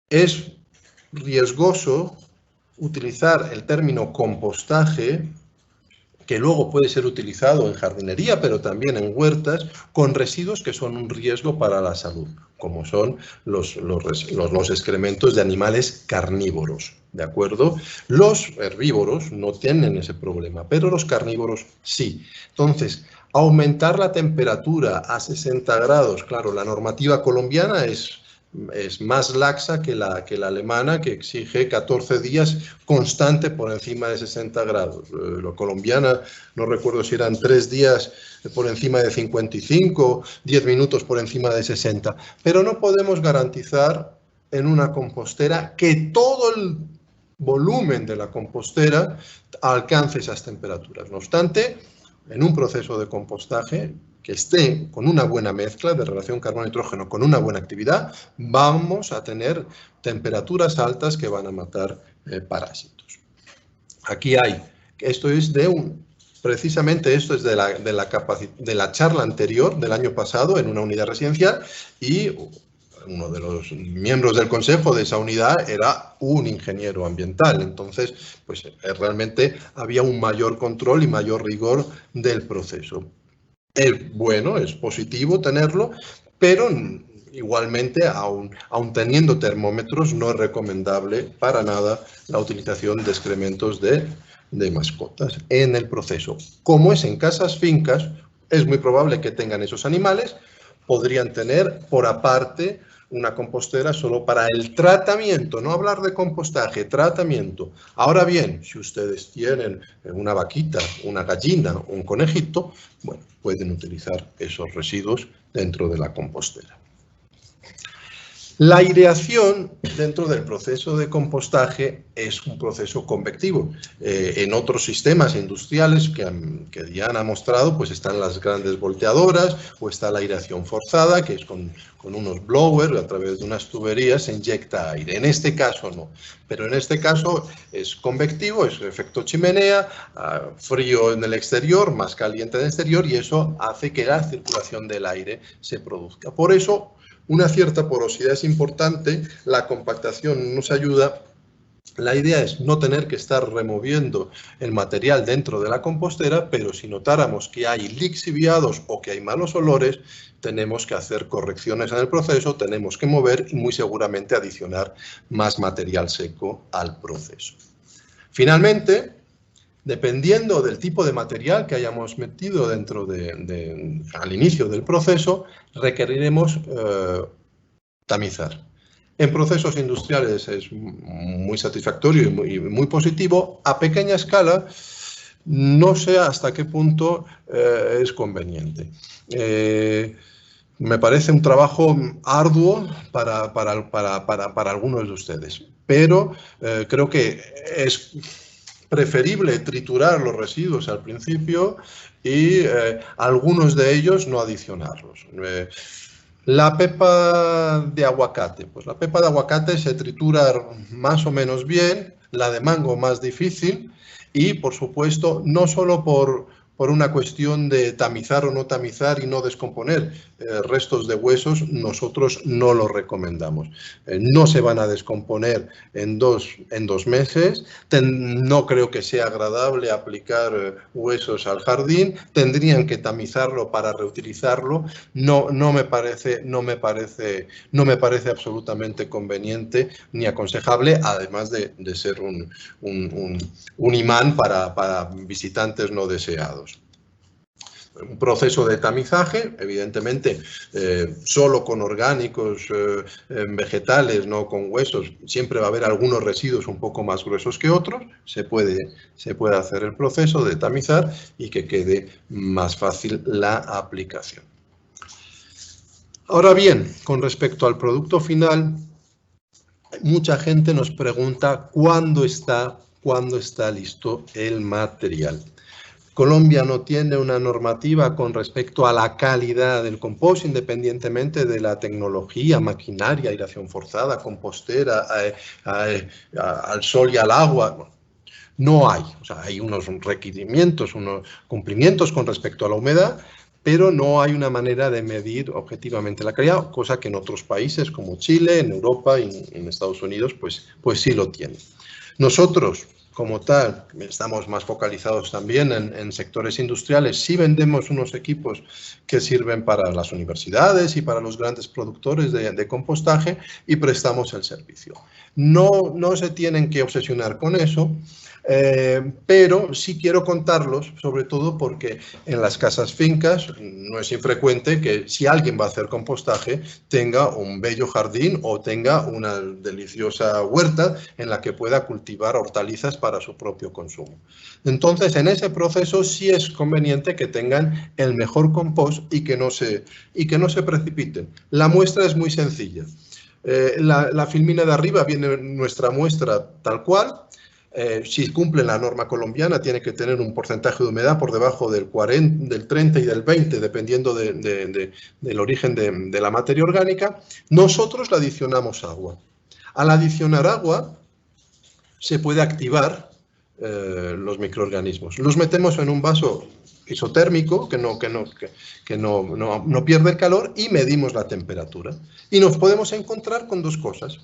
Speaker 3: es riesgoso utilizar el término compostaje, que luego puede ser utilizado en jardinería, pero también en huertas, con residuos que son un riesgo para la salud, como son los excrementos de animales carnívoros, ¿de acuerdo? Los herbívoros no tienen ese problema, pero los carnívoros sí. Entonces, aumentar la temperatura a 60 grados, claro, la normativa colombiana es más laxa que la alemana, que exige 14 días constante por encima de 60 grados. La colombiana, no recuerdo si eran 3 días por encima de 55, 10 minutos por encima de 60. Pero no podemos garantizar en una compostera que todo el volumen de la compostera alcance esas temperaturas. No obstante, en un proceso de compostaje que esté con una buena mezcla de relación carbono-nitrógeno, con una buena actividad, vamos a tener temperaturas altas que van a matar parásitos. Aquí hay, esto es precisamente esto es de la charla anterior del año pasado en una unidad residencial, y uno de los miembros del consejo de esa unidad era un ingeniero ambiental. Entonces, pues realmente había un mayor control y mayor rigor del proceso. Es bueno, es positivo tenerlo, pero igualmente, aun teniendo termómetros, no es recomendable para nada la utilización de excrementos de mascotas en el proceso. Como es en casas fincas, es muy probable que tengan esos animales, podrían tener por aparte una compostera solo para el tratamiento, no hablar de compostaje, tratamiento. Ahora bien, si ustedes tienen una vaquita, una gallina, un conejito, bueno, pueden utilizar esos residuos dentro de la compostera. La aireación dentro del proceso de compostaje es un proceso convectivo. En otros sistemas industriales que Diana ha mostrado, pues están las grandes volteadoras o está la aireación forzada, que es con unos blowers, a través de unas tuberías se inyecta aire. En este caso no, pero en este caso es convectivo, es efecto chimenea, frío en el exterior, más caliente en el exterior, y eso hace que la circulación del aire se produzca. Por eso, una cierta porosidad es importante, la compactación nos ayuda. La idea es no tener que estar removiendo el material dentro de la compostera, pero si notáramos que hay lixiviados o que hay malos olores, tenemos que hacer correcciones en el proceso, tenemos que mover y muy seguramente adicionar más material seco al proceso. Finalmente, dependiendo del tipo de material que hayamos metido dentro al inicio del proceso, requeriremos tamizar. En procesos industriales es muy satisfactorio y muy positivo. A pequeña escala, no sé hasta qué punto es conveniente. Me parece un trabajo arduo para algunos de ustedes, pero creo que es preferible triturar los residuos al principio y algunos de ellos no adicionarlos. La pepa de aguacate. Pues la pepa de aguacate se tritura más o menos bien, la de mango más difícil y, por supuesto, no solo por una cuestión de tamizar o no tamizar y no descomponer restos de huesos, nosotros no lo recomendamos. No se van a descomponer en dos meses, no creo que sea agradable aplicar huesos al jardín, tendrían que tamizarlo para reutilizarlo, no me parece absolutamente conveniente ni aconsejable, además de ser un imán para visitantes no deseados. Un proceso de tamizaje, evidentemente, solo con orgánicos vegetales, no con huesos, siempre va a haber algunos residuos un poco más gruesos que otros, se puede hacer el proceso de tamizar y que quede más fácil la aplicación. Ahora bien, con respecto al producto final, mucha gente nos pregunta cuándo está listo el material. Colombia no tiene una normativa con respecto a la calidad del compost, independientemente de la tecnología, maquinaria, aireación forzada, compostera, al sol y al agua. No hay, o sea, hay unos requerimientos, unos cumplimientos con respecto a la humedad, pero no hay una manera de medir objetivamente la calidad, cosa que en otros países como Chile, en Europa y en Estados Unidos, pues sí lo tienen. Nosotros, como tal, estamos más focalizados también en sectores industriales. Sí vendemos unos equipos que sirven para las universidades y para los grandes productores de compostaje y prestamos el servicio. No se tienen que obsesionar con eso, pero sí quiero contarlos, sobre todo porque en las casas fincas no es infrecuente que si alguien va a hacer compostaje tenga un bello jardín o tenga una deliciosa huerta en la que pueda cultivar hortalizas para su propio consumo. Entonces, en ese proceso sí es conveniente que tengan el mejor compost y que no se precipiten. La muestra es muy sencilla. La filmina de arriba viene nuestra muestra tal cual. Si cumple la norma colombiana, tiene que tener un porcentaje de humedad por debajo del 30 y del 20, dependiendo del origen de la materia orgánica. Nosotros le adicionamos agua. Al adicionar agua, se puede activar los microorganismos. Los metemos en un vaso isotérmico que no pierde el calor y medimos la temperatura. Y nos podemos encontrar con dos cosas.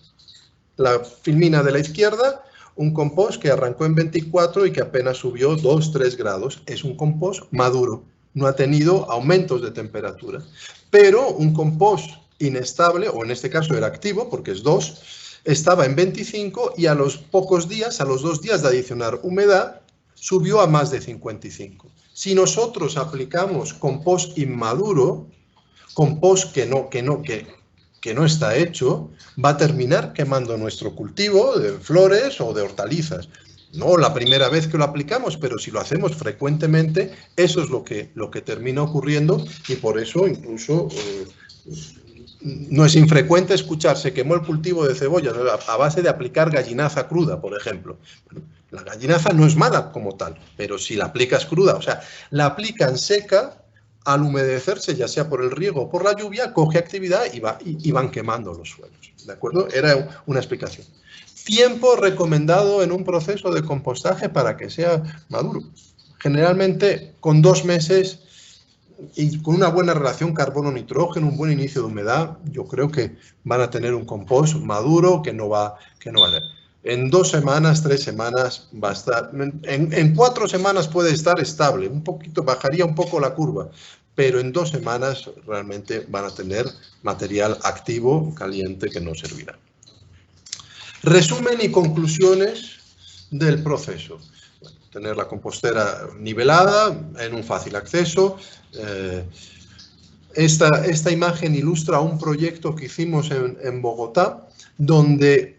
Speaker 3: La filmina de la izquierda, un compost que arrancó en 24 y que apenas subió 2-3 grados. Es un compost maduro, no ha tenido aumentos de temperatura. Pero un compost inestable, o en este caso era activo, porque es 2, estaba en 25 y a los pocos días, a los 2 días de adicionar humedad, subió a más de 55. Si nosotros aplicamos compost inmaduro, compost que que no está hecho, va a terminar quemando nuestro cultivo de flores o de hortalizas. No la primera vez que lo aplicamos, pero si lo hacemos frecuentemente, eso es lo que termina ocurriendo, y por eso incluso no es infrecuente escuchar se quemó el cultivo de cebollas a base de aplicar gallinaza cruda, por ejemplo. Bueno, la gallinaza no es mala como tal, pero si la aplicas cruda, o sea, la aplican seca, al humedecerse, ya sea por el riego o por la lluvia, coge actividad y van quemando los suelos. ¿De acuerdo? Era una explicación. Tiempo recomendado en un proceso de compostaje para que sea maduro. Generalmente con 2 meses y con una buena relación carbono-nitrógeno, un buen inicio de humedad, yo creo que van a tener un compost maduro que no va a tener. En 2 semanas, 3 semanas va a estar, en 4 semanas puede estar estable, un poquito, bajaría un poco la curva, pero en 2 semanas realmente van a tener material activo, caliente, que no servirá. Resumen y conclusiones del proceso. Bueno, tener la compostera nivelada, en un fácil acceso. Esta imagen ilustra un proyecto que hicimos en Bogotá, donde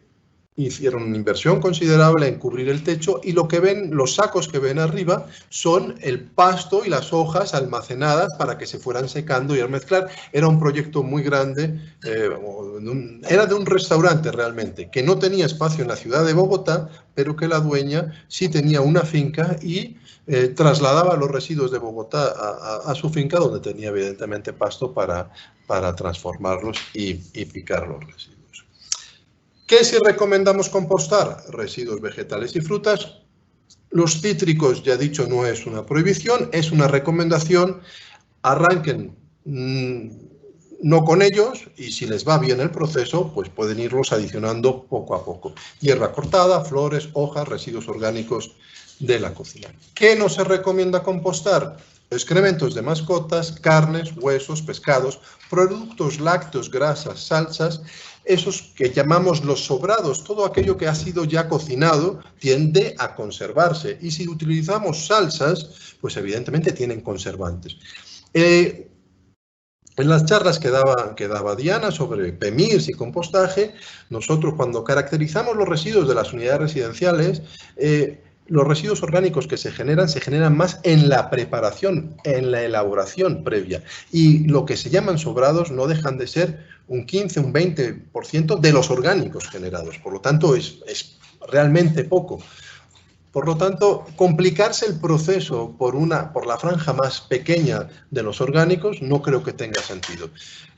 Speaker 3: hicieron una inversión considerable en cubrir el techo, y lo que ven, los sacos que ven arriba, son el pasto y las hojas almacenadas para que se fueran secando y al mezclar. Era un proyecto muy grande, era de un restaurante realmente, que no tenía espacio en la ciudad de Bogotá, pero que la dueña sí tenía una finca y trasladaba los residuos de Bogotá a su finca, donde tenía evidentemente pasto para transformarlos y picar los residuos. ¿Qué si recomendamos compostar? Residuos vegetales y frutas. Los cítricos, ya he dicho, no es una prohibición, es una recomendación. Arranquen no con ellos, y si les va bien el proceso, pues pueden irlos adicionando poco a poco. Hierba cortada, flores, hojas, residuos orgánicos de la cocina. ¿Qué no se recomienda compostar? Excrementos de mascotas, carnes, huesos, pescados, productos lácteos, grasas, salsas. Esos que llamamos los sobrados, todo aquello que ha sido ya cocinado, tiende a conservarse. Y si utilizamos salsas, pues evidentemente tienen conservantes. En las charlas que daba Diana sobre PEMIRS y compostaje, nosotros cuando caracterizamos los residuos de las unidades residenciales, los residuos orgánicos que se generan más en la preparación, en la elaboración previa. Y lo que se llaman sobrados no dejan de ser un 15, un 20% de los orgánicos generados. Por lo tanto, es realmente poco. Por lo tanto, complicarse el proceso por la franja más pequeña de los orgánicos no creo que tenga sentido.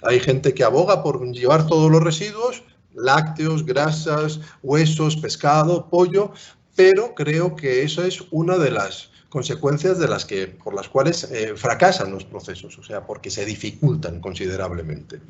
Speaker 3: Hay gente que aboga por llevar todos los residuos, lácteos, grasas, huesos, pescado, pollo, pero creo que eso es una de las consecuencias por las cuales fracasan los procesos, o sea, porque se dificultan considerablemente.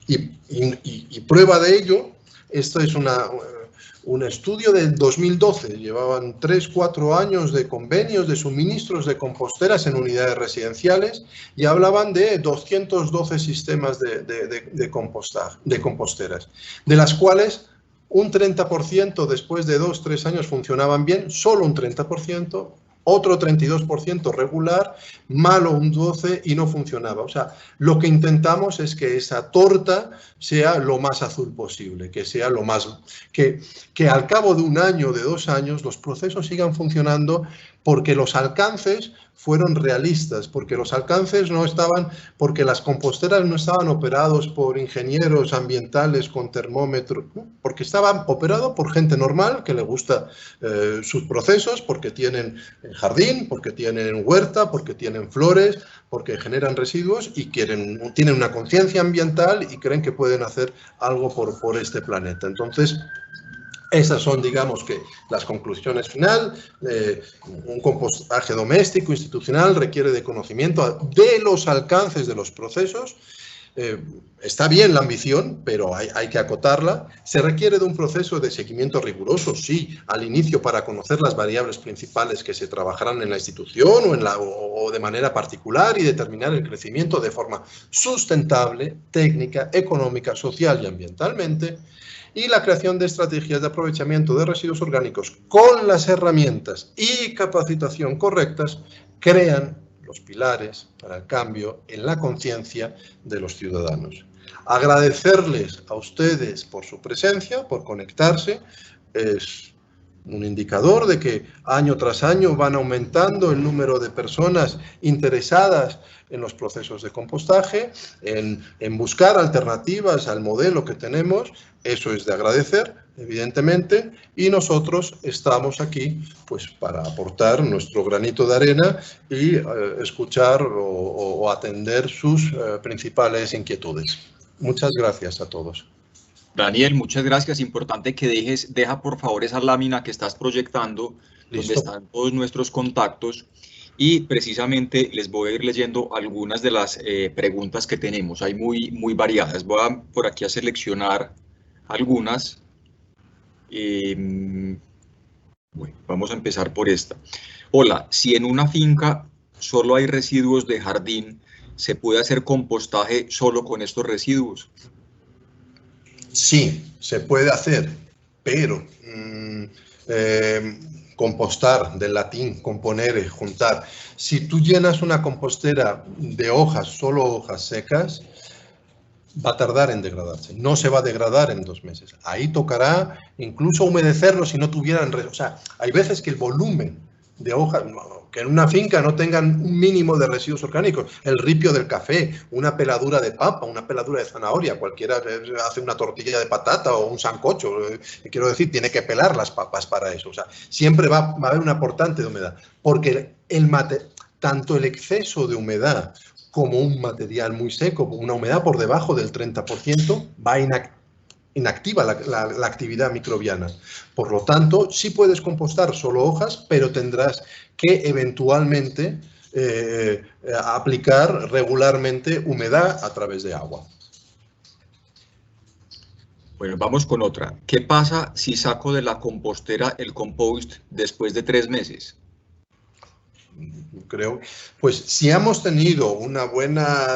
Speaker 3: Y prueba de ello, esto es un estudio del 2012, llevaban 3-4 años de convenios de suministros de composteras en unidades residenciales y hablaban de 212 sistemas de composteras, de las cuales un 30% después de 2-3 años funcionaban bien, solo un 30%, otro 32% regular, malo un 12% y no funcionaba. O sea, lo que intentamos es que esa torta sea lo más azul posible, que sea lo más... que al cabo de 1 año, de 2 años, los procesos sigan funcionando porque los alcances fueron realistas, porque los alcances no estaban, porque las composteras no estaban operados por ingenieros ambientales con termómetro, porque estaban operados por gente normal que le gusta sus procesos, porque tienen jardín, porque tienen huerta, porque tienen flores, porque generan residuos y tienen una conciencia ambiental y creen que pueden hacer algo por este planeta. Entonces, esas son, digamos, que las conclusiones final. Un compostaje doméstico, institucional, requiere de conocimiento de los alcances de los procesos. Está bien la ambición, pero hay que acotarla. Se requiere de un proceso de seguimiento riguroso, sí, al inicio para conocer las variables principales que se trabajarán en la institución o de manera particular y determinar el crecimiento de forma sustentable, técnica, económica, social y ambientalmente. Y la creación de estrategias de aprovechamiento de residuos orgánicos con las herramientas y capacitación correctas crean los pilares para el cambio en la conciencia de los ciudadanos. Agradecerles a ustedes por su presencia, por conectarse. Es un indicador de que año tras año van aumentando el número de personas interesadas en los procesos de compostaje, en buscar alternativas al modelo que tenemos. Eso es de agradecer, evidentemente, y nosotros estamos aquí pues, para aportar nuestro granito de arena y escuchar o atender sus principales inquietudes. Muchas gracias a todos.
Speaker 1: Daniel, muchas gracias. Importante que deja por favor esa lámina que estás proyectando, donde están todos nuestros contactos, y precisamente les voy a ir leyendo algunas de las preguntas que tenemos. Hay muy variadas. Voy por aquí a seleccionar algunas. Bueno, vamos a empezar por esta. Hola, si en una finca solo hay residuos de jardín, ¿se puede hacer compostaje solo con estos residuos?
Speaker 3: Sí, se puede hacer, pero compostar, del latín componere, juntar. Si tú llenas una compostera de hojas, solo hojas secas, va a tardar en degradarse. No se va a degradar en 2 meses. Ahí tocará incluso humedecerlo si no tuvieran... O sea, hay veces que el volumen de hojas, que en una finca no tengan un mínimo de residuos orgánicos, el ripio del café, una peladura de papa, una peladura de zanahoria, cualquiera hace una tortilla de patata o un sancocho, quiero decir, tiene que pelar las papas para eso. O sea, siempre va a haber un aportante de humedad, porque tanto el exceso de humedad como un material muy seco, una humedad por debajo del 30%, va a inactiva la actividad microbiana. Por lo tanto, sí puedes compostar solo hojas, pero tendrás que eventualmente aplicar regularmente humedad a través de agua.
Speaker 1: Bueno, vamos con otra. ¿Qué pasa si saco de la compostera el compost después de 3 meses?
Speaker 3: Creo, pues si hemos tenido una buena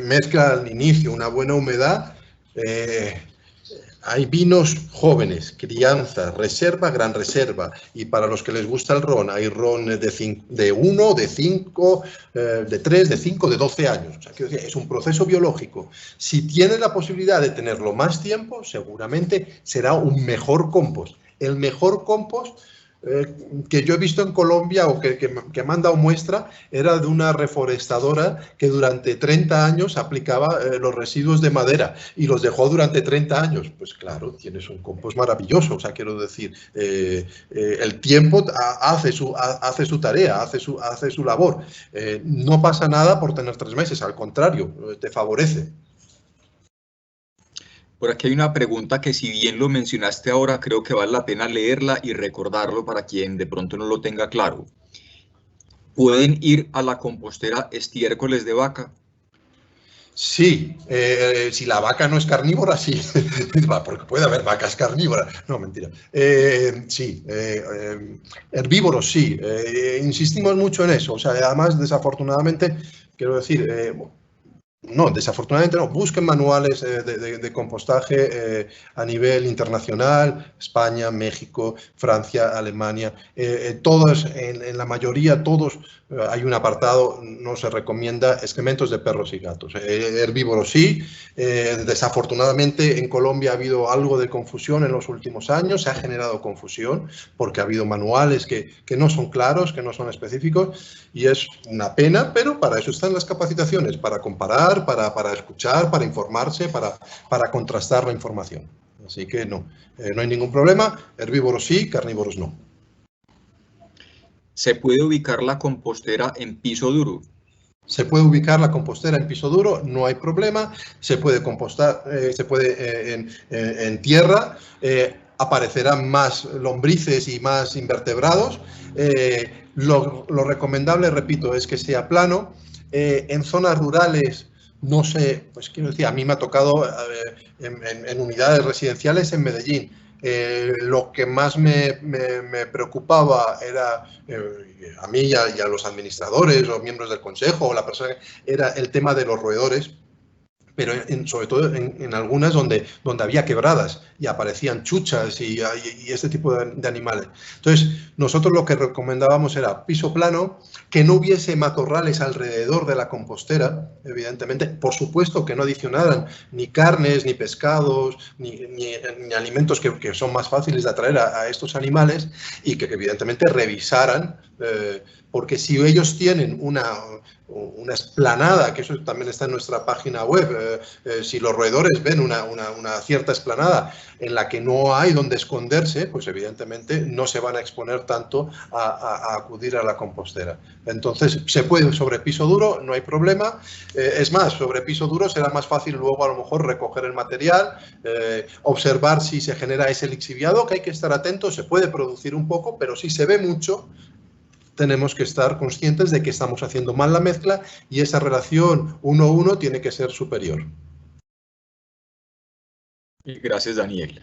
Speaker 3: mezcla al inicio, una buena humedad, hay vinos jóvenes, crianza, reserva, gran reserva, y para los que les gusta el ron, hay ron de 1, de 5, de 3, de 5, de 12 años. O sea, es un proceso biológico. Si tienes la posibilidad de tenerlo más tiempo, seguramente será un mejor compost. El mejor compost que yo he visto en Colombia o que me han dado muestra era de una reforestadora que durante 30 años aplicaba los residuos de madera y los dejó durante 30 años. Pues claro, tienes un compost maravilloso. O sea, quiero decir, el tiempo hace su tarea, hace su labor. No pasa nada por tener 3 meses, al contrario, te favorece.
Speaker 1: Por aquí hay una pregunta que, si bien lo mencionaste ahora, creo que vale la pena leerla y recordarlo para quien de pronto no lo tenga claro. ¿Pueden ir a la compostera estiércoles de vaca?
Speaker 3: Sí, si la vaca no es carnívora, sí, porque puede haber vacas carnívoras. No, mentira. Sí, herbívoros, sí. Insistimos mucho en eso. O sea, además, desafortunadamente, quiero decir... No, desafortunadamente no. Busquen manuales de compostaje a nivel internacional, España, México, Francia, Alemania, todos, en la mayoría, todos, hay un apartado, no se recomienda excrementos de perros y gatos. Herbívoros sí. Desafortunadamente en Colombia ha habido algo de confusión en los últimos años, se ha generado confusión porque ha habido manuales que no son claros, que no son específicos, y es una pena, pero para eso están las capacitaciones, para comparar, para escuchar, para informarse, para contrastar la información. Así que no hay ningún problema. Herbívoros sí, carnívoros no.
Speaker 1: ¿Se puede ubicar la compostera en piso duro?
Speaker 3: Se puede ubicar la compostera en piso duro, no hay problema. Se puede compostar, en tierra. Aparecerán más lombrices y más invertebrados. Lo recomendable, repito, es que sea plano. En zonas rurales, no sé, pues quiero decir, a mí me ha tocado en unidades residenciales en Medellín. Lo que más me preocupaba era, a mí y a los administradores o miembros del consejo o la persona, era el tema de los roedores, pero sobre todo en algunas donde había quebradas y aparecían chuchas y este tipo de animales. Entonces, nosotros lo que recomendábamos era piso plano, que no hubiese matorrales alrededor de la compostera, evidentemente, por supuesto que no adicionaran ni carnes, ni pescados, ni alimentos que son más fáciles de atraer a estos animales, y que evidentemente revisaran, porque si ellos tienen una esplanada, que eso también está en nuestra página web, si los roedores ven una cierta esplanada en la que no hay donde esconderse, pues evidentemente no se van a exponer tanto a acudir a la compostera. Entonces, se puede sobre piso duro, no hay problema. Es más, sobre piso duro será más fácil luego a lo mejor recoger el material, observar si se genera ese lixiviado, que hay que estar atentos, se puede producir un poco, pero si se ve mucho, tenemos que estar conscientes de que estamos haciendo mal la mezcla y esa relación 1:1 tiene que ser superior.
Speaker 1: Gracias, Daniel.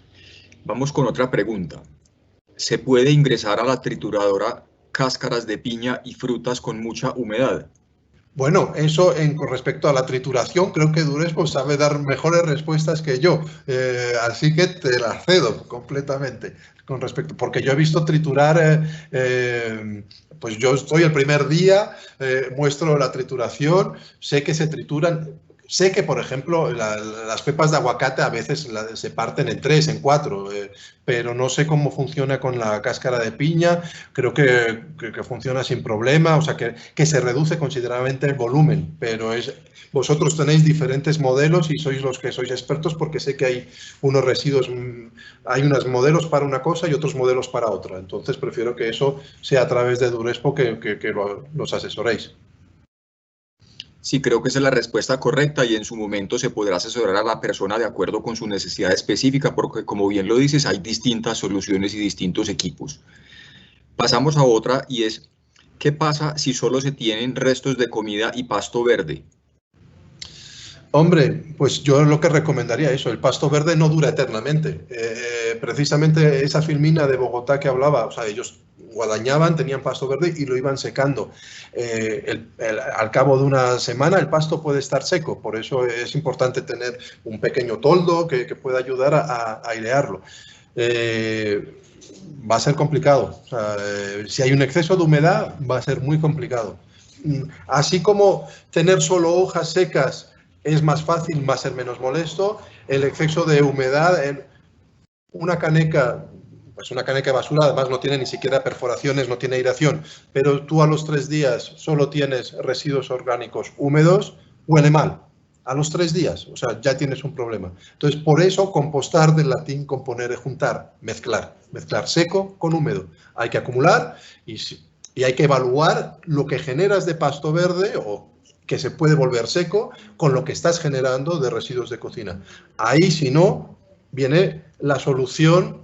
Speaker 1: Vamos con otra pregunta. ¿Se puede ingresar a la trituradora cáscaras de piña y frutas con mucha humedad?
Speaker 3: Bueno, eso con respecto a la trituración, creo que Durespo sabe dar mejores respuestas que yo, así que te la cedo completamente con respecto, porque yo he visto triturar, pues yo estoy el primer día, muestro la trituración, sé que se trituran. Sé que, por ejemplo, las pepas de aguacate a veces se parten en 3, en 4, pero no sé cómo funciona con la cáscara de piña. Creo que funciona sin problema, o sea, que se reduce considerablemente el volumen, pero vosotros tenéis diferentes modelos y sois los que sois expertos, porque sé que hay unos residuos, hay unos modelos para una cosa y otros modelos para otra. Entonces, prefiero que eso sea a través de Durespo que los asesoréis.
Speaker 1: Sí, creo que esa es la respuesta correcta y en su momento se podrá asesorar a la persona de acuerdo con su necesidad específica, porque como bien lo dices, hay distintas soluciones y distintos equipos. Pasamos a otra y es, ¿qué pasa si solo se tienen restos de comida y pasto verde?
Speaker 3: Hombre, pues yo lo que recomendaría eso, el pasto verde no dura eternamente. Precisamente esa filmina de Bogotá que hablaba, o sea, ellos guadañaban, tenían pasto verde y lo iban secando. Al cabo de una semana el pasto puede estar seco, por eso es importante tener un pequeño toldo que pueda ayudar a airearlo. Va a ser complicado, o sea, si hay un exceso de humedad va a ser muy complicado. Así como tener solo hojas secas es más fácil, va a ser menos molesto, el exceso de humedad en una caneca, pues una caneca de basura además no tiene ni siquiera perforaciones, no tiene aireación, pero tú a los 3 días solo tienes residuos orgánicos húmedos, huele mal. A los 3 días, o sea, ya tienes un problema. Entonces, por eso compostar, del latín componer, juntar, mezclar seco con húmedo. Hay que acumular y hay que evaluar lo que generas de pasto verde o que se puede volver seco con lo que estás generando de residuos de cocina. Ahí, si no, viene la solución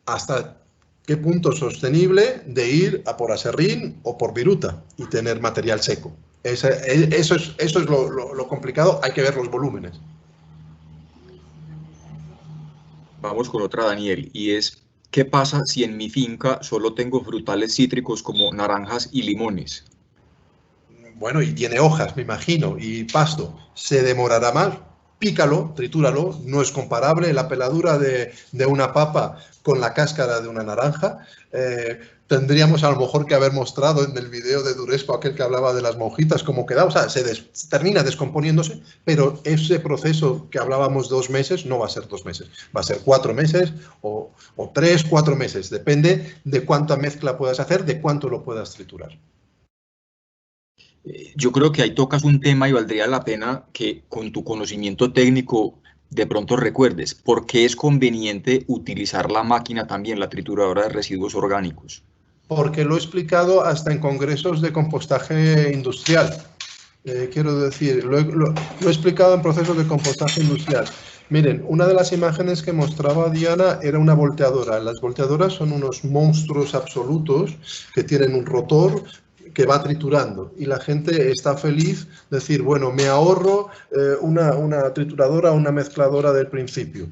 Speaker 3: hasta qué punto sostenible de ir a por aserrín o por viruta y tener material seco. Eso es lo complicado, hay que ver los volúmenes.
Speaker 1: Vamos con otra, Daniel, y es, ¿qué pasa si en mi finca solo tengo frutales cítricos como naranjas y limones?
Speaker 3: Bueno, y tiene hojas, me imagino, y pasto. ¿Se demorará más? Pícalo, tritúralo, no es comparable la peladura de una papa con la cáscara de una naranja. Tendríamos a lo mejor que haber mostrado en el video de Durespo, aquel que hablaba de las monjitas, cómo queda, o sea, se termina descomponiéndose, pero ese proceso que hablábamos 2 meses no va a ser 2 meses, va a ser 4 meses o 3, 4 meses, depende de cuánta mezcla puedas hacer, de cuánto lo puedas triturar.
Speaker 1: Yo creo que ahí tocas un tema y valdría la pena que con tu conocimiento técnico de pronto recuerdes por qué es conveniente utilizar la máquina también, la trituradora de residuos orgánicos.
Speaker 3: Porque lo he explicado hasta en congresos de compostaje industrial. Quiero decir, lo he explicado en procesos de compostaje industrial. Miren, una de las imágenes que mostraba Diana era una volteadora. Las volteadoras son unos monstruos absolutos que tienen un rotor que va triturando y la gente está feliz de decir, bueno, me ahorro una trituradora, una mezcladora del principio,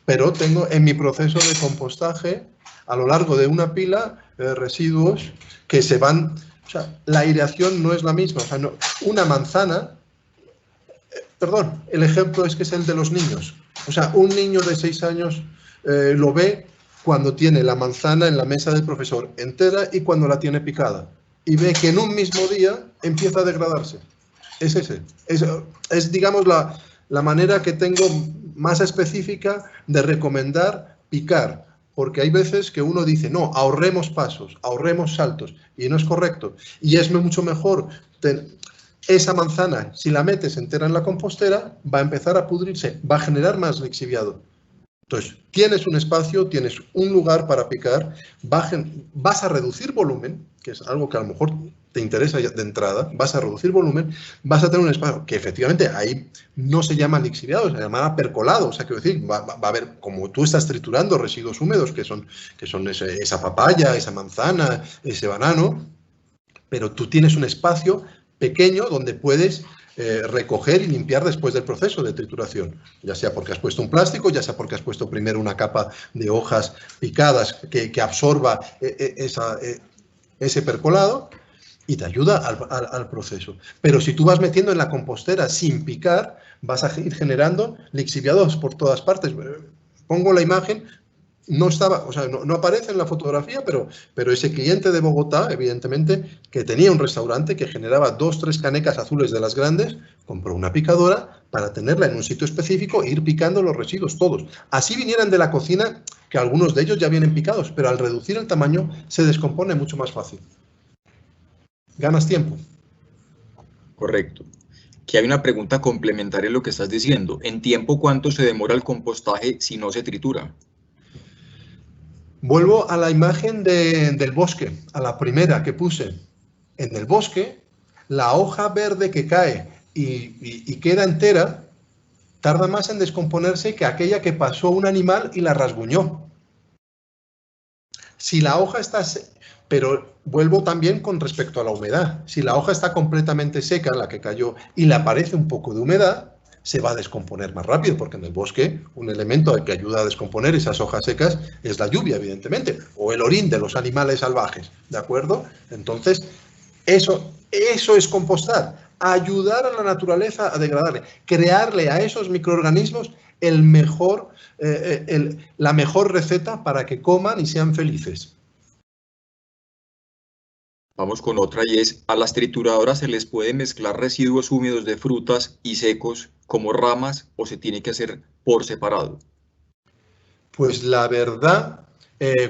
Speaker 3: pero tengo en mi proceso de compostaje a lo largo de una pila residuos que se van, o sea, la aireación no es la misma, o sea, no, una manzana perdón, el ejemplo es que es el de los niños. O sea, un niño de 6 años lo ve cuando tiene la manzana en la mesa del profesor entera y cuando la tiene picada. Y ve que en un mismo día empieza a degradarse. Es ese. Es digamos, la manera que tengo más específica de recomendar picar. Porque hay veces que uno dice, no, ahorremos pasos, ahorremos saltos. Y no es correcto. Y es mucho mejor esa manzana, si la metes entera en la compostera, va a empezar a pudrirse, va a generar más lixiviado. Entonces, tienes un espacio, tienes un lugar para picar, vas a reducir volumen, que es algo que a lo mejor te interesa de entrada, vas a reducir volumen, vas a tener un espacio que efectivamente ahí no se llama lixiviado, se llama percolado, o sea, quiero decir, va a haber, como tú estás triturando residuos húmedos, que son esa papaya, esa manzana, ese banano, pero tú tienes un espacio pequeño donde puedes recoger y limpiar después del proceso de trituración, ya sea porque has puesto un plástico, ya sea porque has puesto primero una capa de hojas picadas que absorba ese percolado y te ayuda al proceso. Pero si tú vas metiendo en la compostera sin picar, vas a ir generando lixiviados por todas partes. Pongo la imagen. No estaba, o sea, no aparece en la fotografía, pero ese cliente de Bogotá, evidentemente, que tenía un restaurante que generaba 2 o 3 canecas azules de las grandes, compró una picadora para tenerla en un sitio específico e ir picando los residuos todos. Así vinieran de la cocina, que algunos de ellos ya vienen picados, pero al reducir el tamaño se descompone mucho más fácil. Ganas tiempo.
Speaker 1: Correcto. Que hay una pregunta complementaria a lo que estás diciendo. ¿En tiempo cuánto se demora el compostaje si no se tritura?
Speaker 3: Vuelvo a la imagen del bosque, a la primera que puse. En el bosque, la hoja verde que cae y queda entera tarda más en descomponerse que aquella que pasó un animal y la rasguñó. Si la hoja está... Pero vuelvo también con respecto a la humedad. Si la hoja está completamente seca, la que cayó, y le aparece un poco de humedad, se va a descomponer más rápido, porque en el bosque un elemento que ayuda a descomponer esas hojas secas es la lluvia, evidentemente, o el orín de los animales salvajes, ¿de acuerdo? Entonces, eso es compostar, ayudar a la naturaleza a degradarle, crearle a esos microorganismos la mejor receta para que coman y sean felices.
Speaker 1: Vamos con otra y es, a las trituradoras se les puede mezclar residuos húmedos de frutas y secos como ramas o se tiene que hacer por separado.
Speaker 3: Pues la verdad,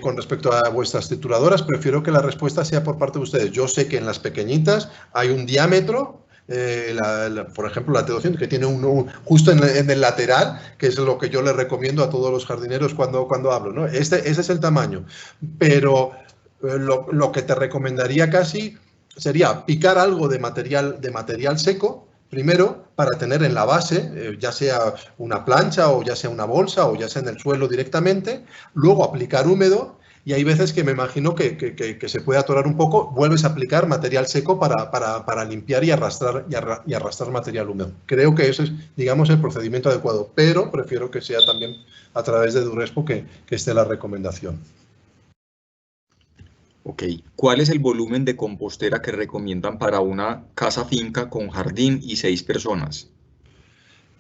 Speaker 3: con respecto a vuestras trituradoras, prefiero que la respuesta sea por parte de ustedes. Yo sé que en las pequeñitas hay un diámetro, por ejemplo la T200, que tiene uno justo en el lateral, que es lo que yo les recomiendo a todos los jardineros cuando hablo, ¿no? Ese es el tamaño, pero lo que te recomendaría casi sería picar algo de material seco, primero, para tener en la base, ya sea una plancha o ya sea una bolsa o ya sea en el suelo directamente, luego aplicar húmedo y hay veces que me imagino que se puede atorar un poco, vuelves a aplicar material seco para limpiar y arrastrar material húmedo. Creo que ese es, digamos, el procedimiento adecuado, pero prefiero que sea también a través de Durespo que esté la recomendación.
Speaker 1: Ok, ¿cuál es el volumen de compostera que recomiendan para una casa finca con jardín y 6 personas?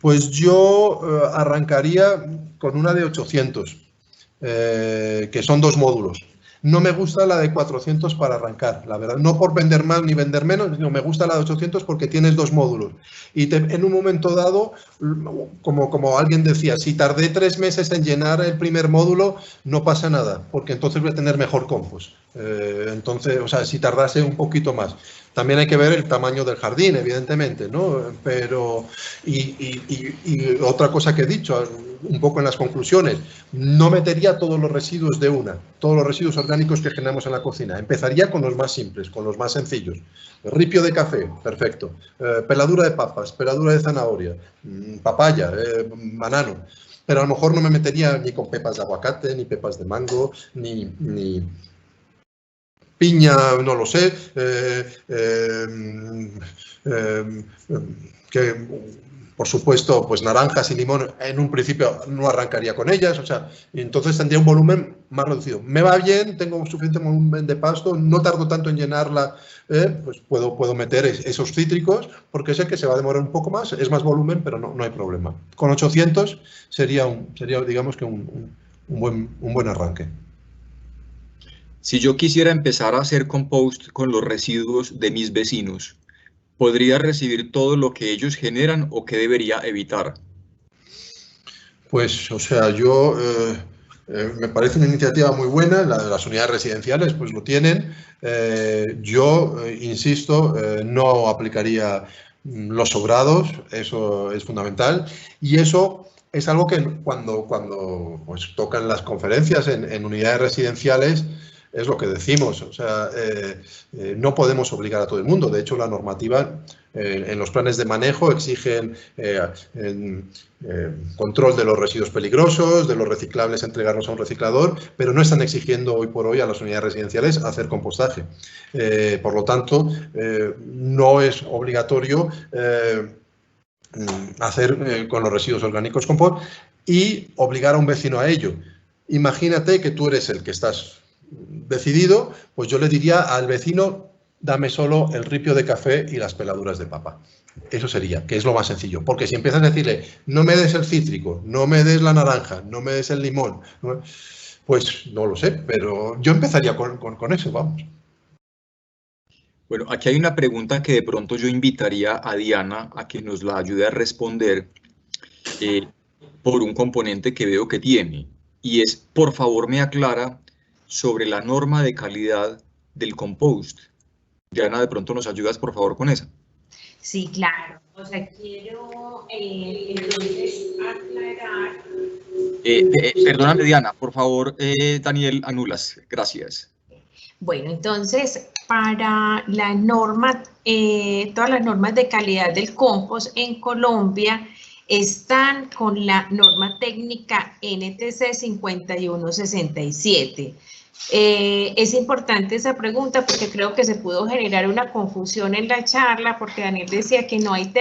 Speaker 3: Pues yo arrancaría con una de 800, que son 2 módulos. No me gusta la de 400 para arrancar, la verdad. No por vender más ni vender menos, sino me gusta la de 800 porque tienes 2 módulos. Y en un momento dado, como alguien decía, si tardé 3 meses en llenar el primer módulo, no pasa nada, porque entonces voy a tener mejor compost. Entonces, o sea, si tardase un poquito más. También hay que ver el tamaño del jardín, evidentemente, ¿no? Pero, y otra cosa que he dicho, un poco en las conclusiones, no metería todos los residuos de una, todos los residuos orgánicos que generamos en la cocina. Empezaría con los más simples, con los más sencillos. Ripio de café, perfecto. Peladura de papas, peladura de zanahoria, papaya, banano. Pero a lo mejor no me metería ni con pepas de aguacate, ni pepas de mango, ni piña, no lo sé, por supuesto, pues naranjas y limón en un principio no arrancaría con ellas, o sea, entonces tendría un volumen más reducido. Me va bien, tengo suficiente volumen de pasto, no tardo tanto en llenarla, pues puedo meter esos cítricos porque sé que se va a demorar un poco más, es más volumen, pero no hay problema. Con 800 sería digamos que un buen arranque.
Speaker 1: Si yo quisiera empezar a hacer compost con los residuos de mis vecinos, ¿podría recibir todo lo que ellos generan o qué debería evitar?
Speaker 3: Pues, o sea, me parece una iniciativa muy buena, las unidades residenciales pues lo tienen. Insisto, no aplicaría los sobrados, eso es fundamental. Y eso es algo que cuando pues, tocan las conferencias en unidades residenciales, es lo que decimos, o sea, no podemos obligar a todo el mundo. De hecho, la normativa en los planes de manejo exigen control de los residuos peligrosos, de los reciclables, entregarlos a un reciclador, pero no están exigiendo hoy por hoy a las unidades residenciales hacer compostaje. Por lo tanto, no es obligatorio hacer con los residuos orgánicos compost y obligar a un vecino a ello. Imagínate que tú eres el que estás decidido, pues yo le diría al vecino, dame solo el ripio de café y las peladuras de papa. Eso sería, que es lo más sencillo. Porque si empiezas a decirle, no me des el cítrico, no me des la naranja, no me des el limón, pues no lo sé, pero yo empezaría con eso, vamos.
Speaker 1: Bueno, aquí hay una pregunta que de pronto yo invitaría a Diana a que nos la ayude a responder por un componente que veo que tiene. Y es, por favor, me aclara sobre la norma de calidad del compost. Diana, de pronto nos ayudas, por favor, con esa.
Speaker 2: Sí, claro. O sea, quiero entonces aclarar.
Speaker 1: Perdóname, Diana, por favor, Daniel, anulas. Gracias.
Speaker 2: Bueno, entonces, para la norma, todas las normas de calidad del compost en Colombia están con la norma técnica NTC 5167. Es importante esa pregunta porque creo que se pudo generar una confusión en la charla porque Daniel decía que no hay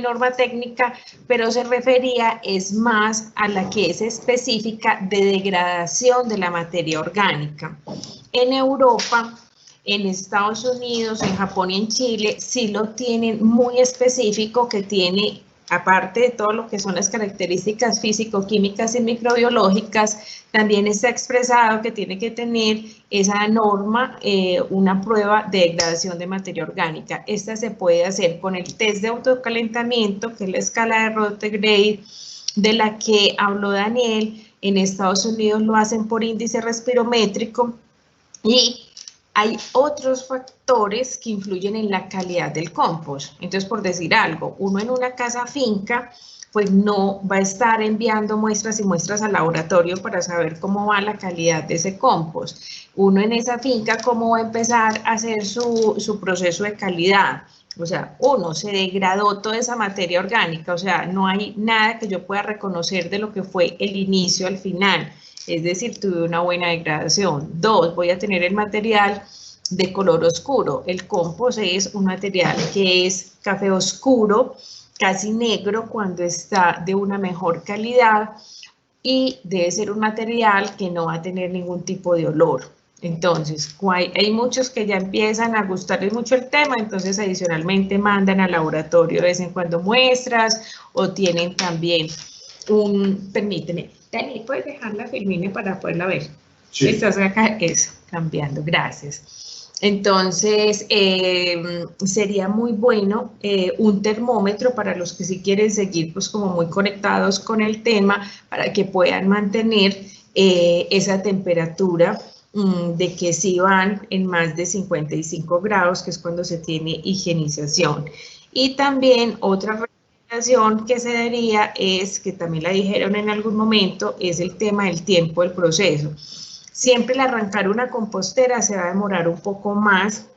Speaker 2: norma técnica, pero se refería es más a la que es específica de degradación de la materia orgánica. En Europa, en Estados Unidos, en Japón y en Chile sí lo tienen muy específico, que tiene, aparte de todo lo que son las características físico-químicas y microbiológicas, también está expresado que tiene que tener esa norma, una prueba de degradación de materia orgánica. Esta se puede hacer con el test de autocalentamiento, que es la escala de Rothergray, de la que habló Daniel. En Estados Unidos lo hacen por índice respirométrico y hay otros factores que influyen en la calidad del compost. Entonces, por decir algo, uno en una casa finca, pues no va a estar enviando muestras y muestras al laboratorio para saber cómo va la calidad de ese compost. Uno en esa finca, ¿cómo va a empezar a hacer su proceso de calidad? O sea, uno, se degradó toda esa materia orgánica, o sea, no hay nada que yo pueda reconocer de lo que fue el inicio al final. Es decir, tuve una buena degradación. Dos, voy a tener el material de color oscuro. El compost es un material que es café oscuro, casi negro cuando está de una mejor calidad y debe ser un material que no va a tener ningún tipo de olor. Entonces, hay muchos que ya empiezan a gustarles mucho el tema, entonces adicionalmente mandan al laboratorio de vez en cuando muestras o tienen también permíteme, Dani, ¿puedes dejar la filmina para poderla ver? Sí. Estás acá, eso, cambiando, gracias. Entonces, sería muy bueno un termómetro para los que sí quieren seguir pues como muy conectados con el tema, para que puedan mantener esa temperatura de que sí van en más de 55 grados, que es cuando se tiene higienización. Y también otra recomendación que se daría es, que también la dijeron en algún momento, es el tema del tiempo del proceso. Siempre el arrancar una compostera se va a demorar un poco más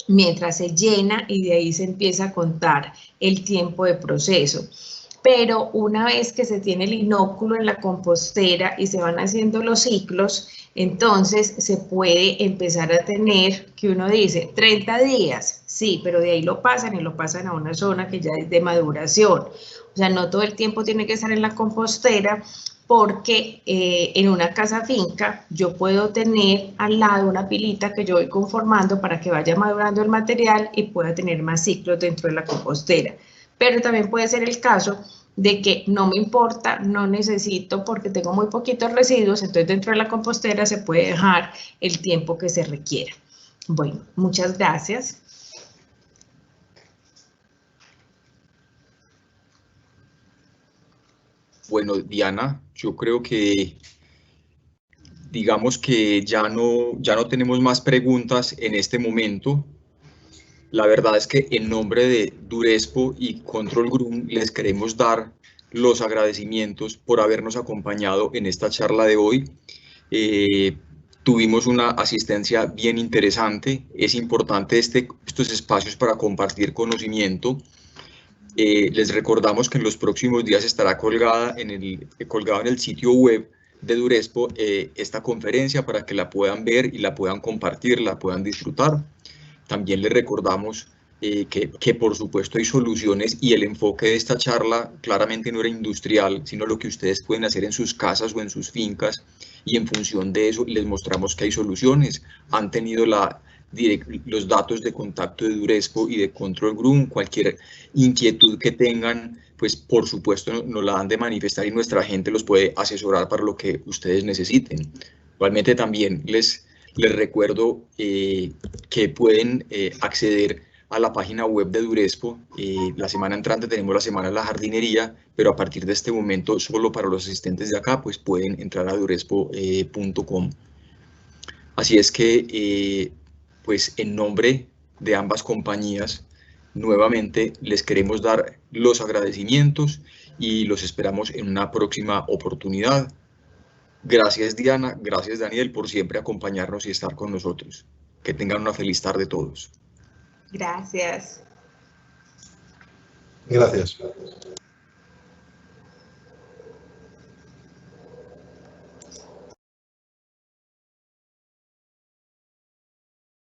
Speaker 2: mientras se llena y de ahí se empieza a contar el tiempo de proceso. Pero una vez que se tiene el inóculo en la compostera y se van haciendo los ciclos, entonces se puede empezar a tener, que uno dice, 30 días, sí, pero de ahí lo pasan y lo pasan a una zona que ya es de maduración. O sea, no todo el tiempo tiene que estar en la compostera, porque en una casa finca yo puedo tener al lado una pilita que yo voy conformando para que vaya madurando el material y pueda tener más ciclos dentro de la compostera. Pero también puede ser el caso de que no me importa, no necesito porque tengo muy poquitos residuos, entonces dentro de la compostera se puede dejar el tiempo que se requiera. Bueno, muchas gracias.
Speaker 1: Bueno, Diana, yo creo que digamos que ya no tenemos más preguntas en este momento. La verdad es que en nombre de Durespo y Control Group les queremos dar los agradecimientos por habernos acompañado en esta charla de hoy. Tuvimos una asistencia bien interesante. Es importante estos espacios para compartir conocimiento. Les recordamos que en los próximos días estará colgado en el sitio web de Durespo esta conferencia para que la puedan ver y la puedan compartir, la puedan disfrutar. También les recordamos que por supuesto hay soluciones y el enfoque de esta charla claramente no era industrial, sino lo que ustedes pueden hacer en sus casas o en sus fincas, y en función de eso les mostramos que hay soluciones. Han tenido los datos de contacto de Durespo y de Control Group. Cualquier inquietud que tengan, pues por supuesto nos la dan de manifestar y nuestra gente los puede asesorar para lo que ustedes necesiten. Igualmente también les recuerdo que pueden acceder a la página web de Durespo. La semana entrante tenemos la Semana de la Jardinería, pero a partir de este momento, solo para los asistentes de acá, pues pueden entrar a durespo.com. Así es que, pues en nombre de ambas compañías, nuevamente les queremos dar los agradecimientos y los esperamos en una próxima oportunidad. Gracias Diana, gracias Daniel por siempre acompañarnos y estar con nosotros. Que tengan una feliz tarde todos.
Speaker 2: Gracias.
Speaker 3: Gracias.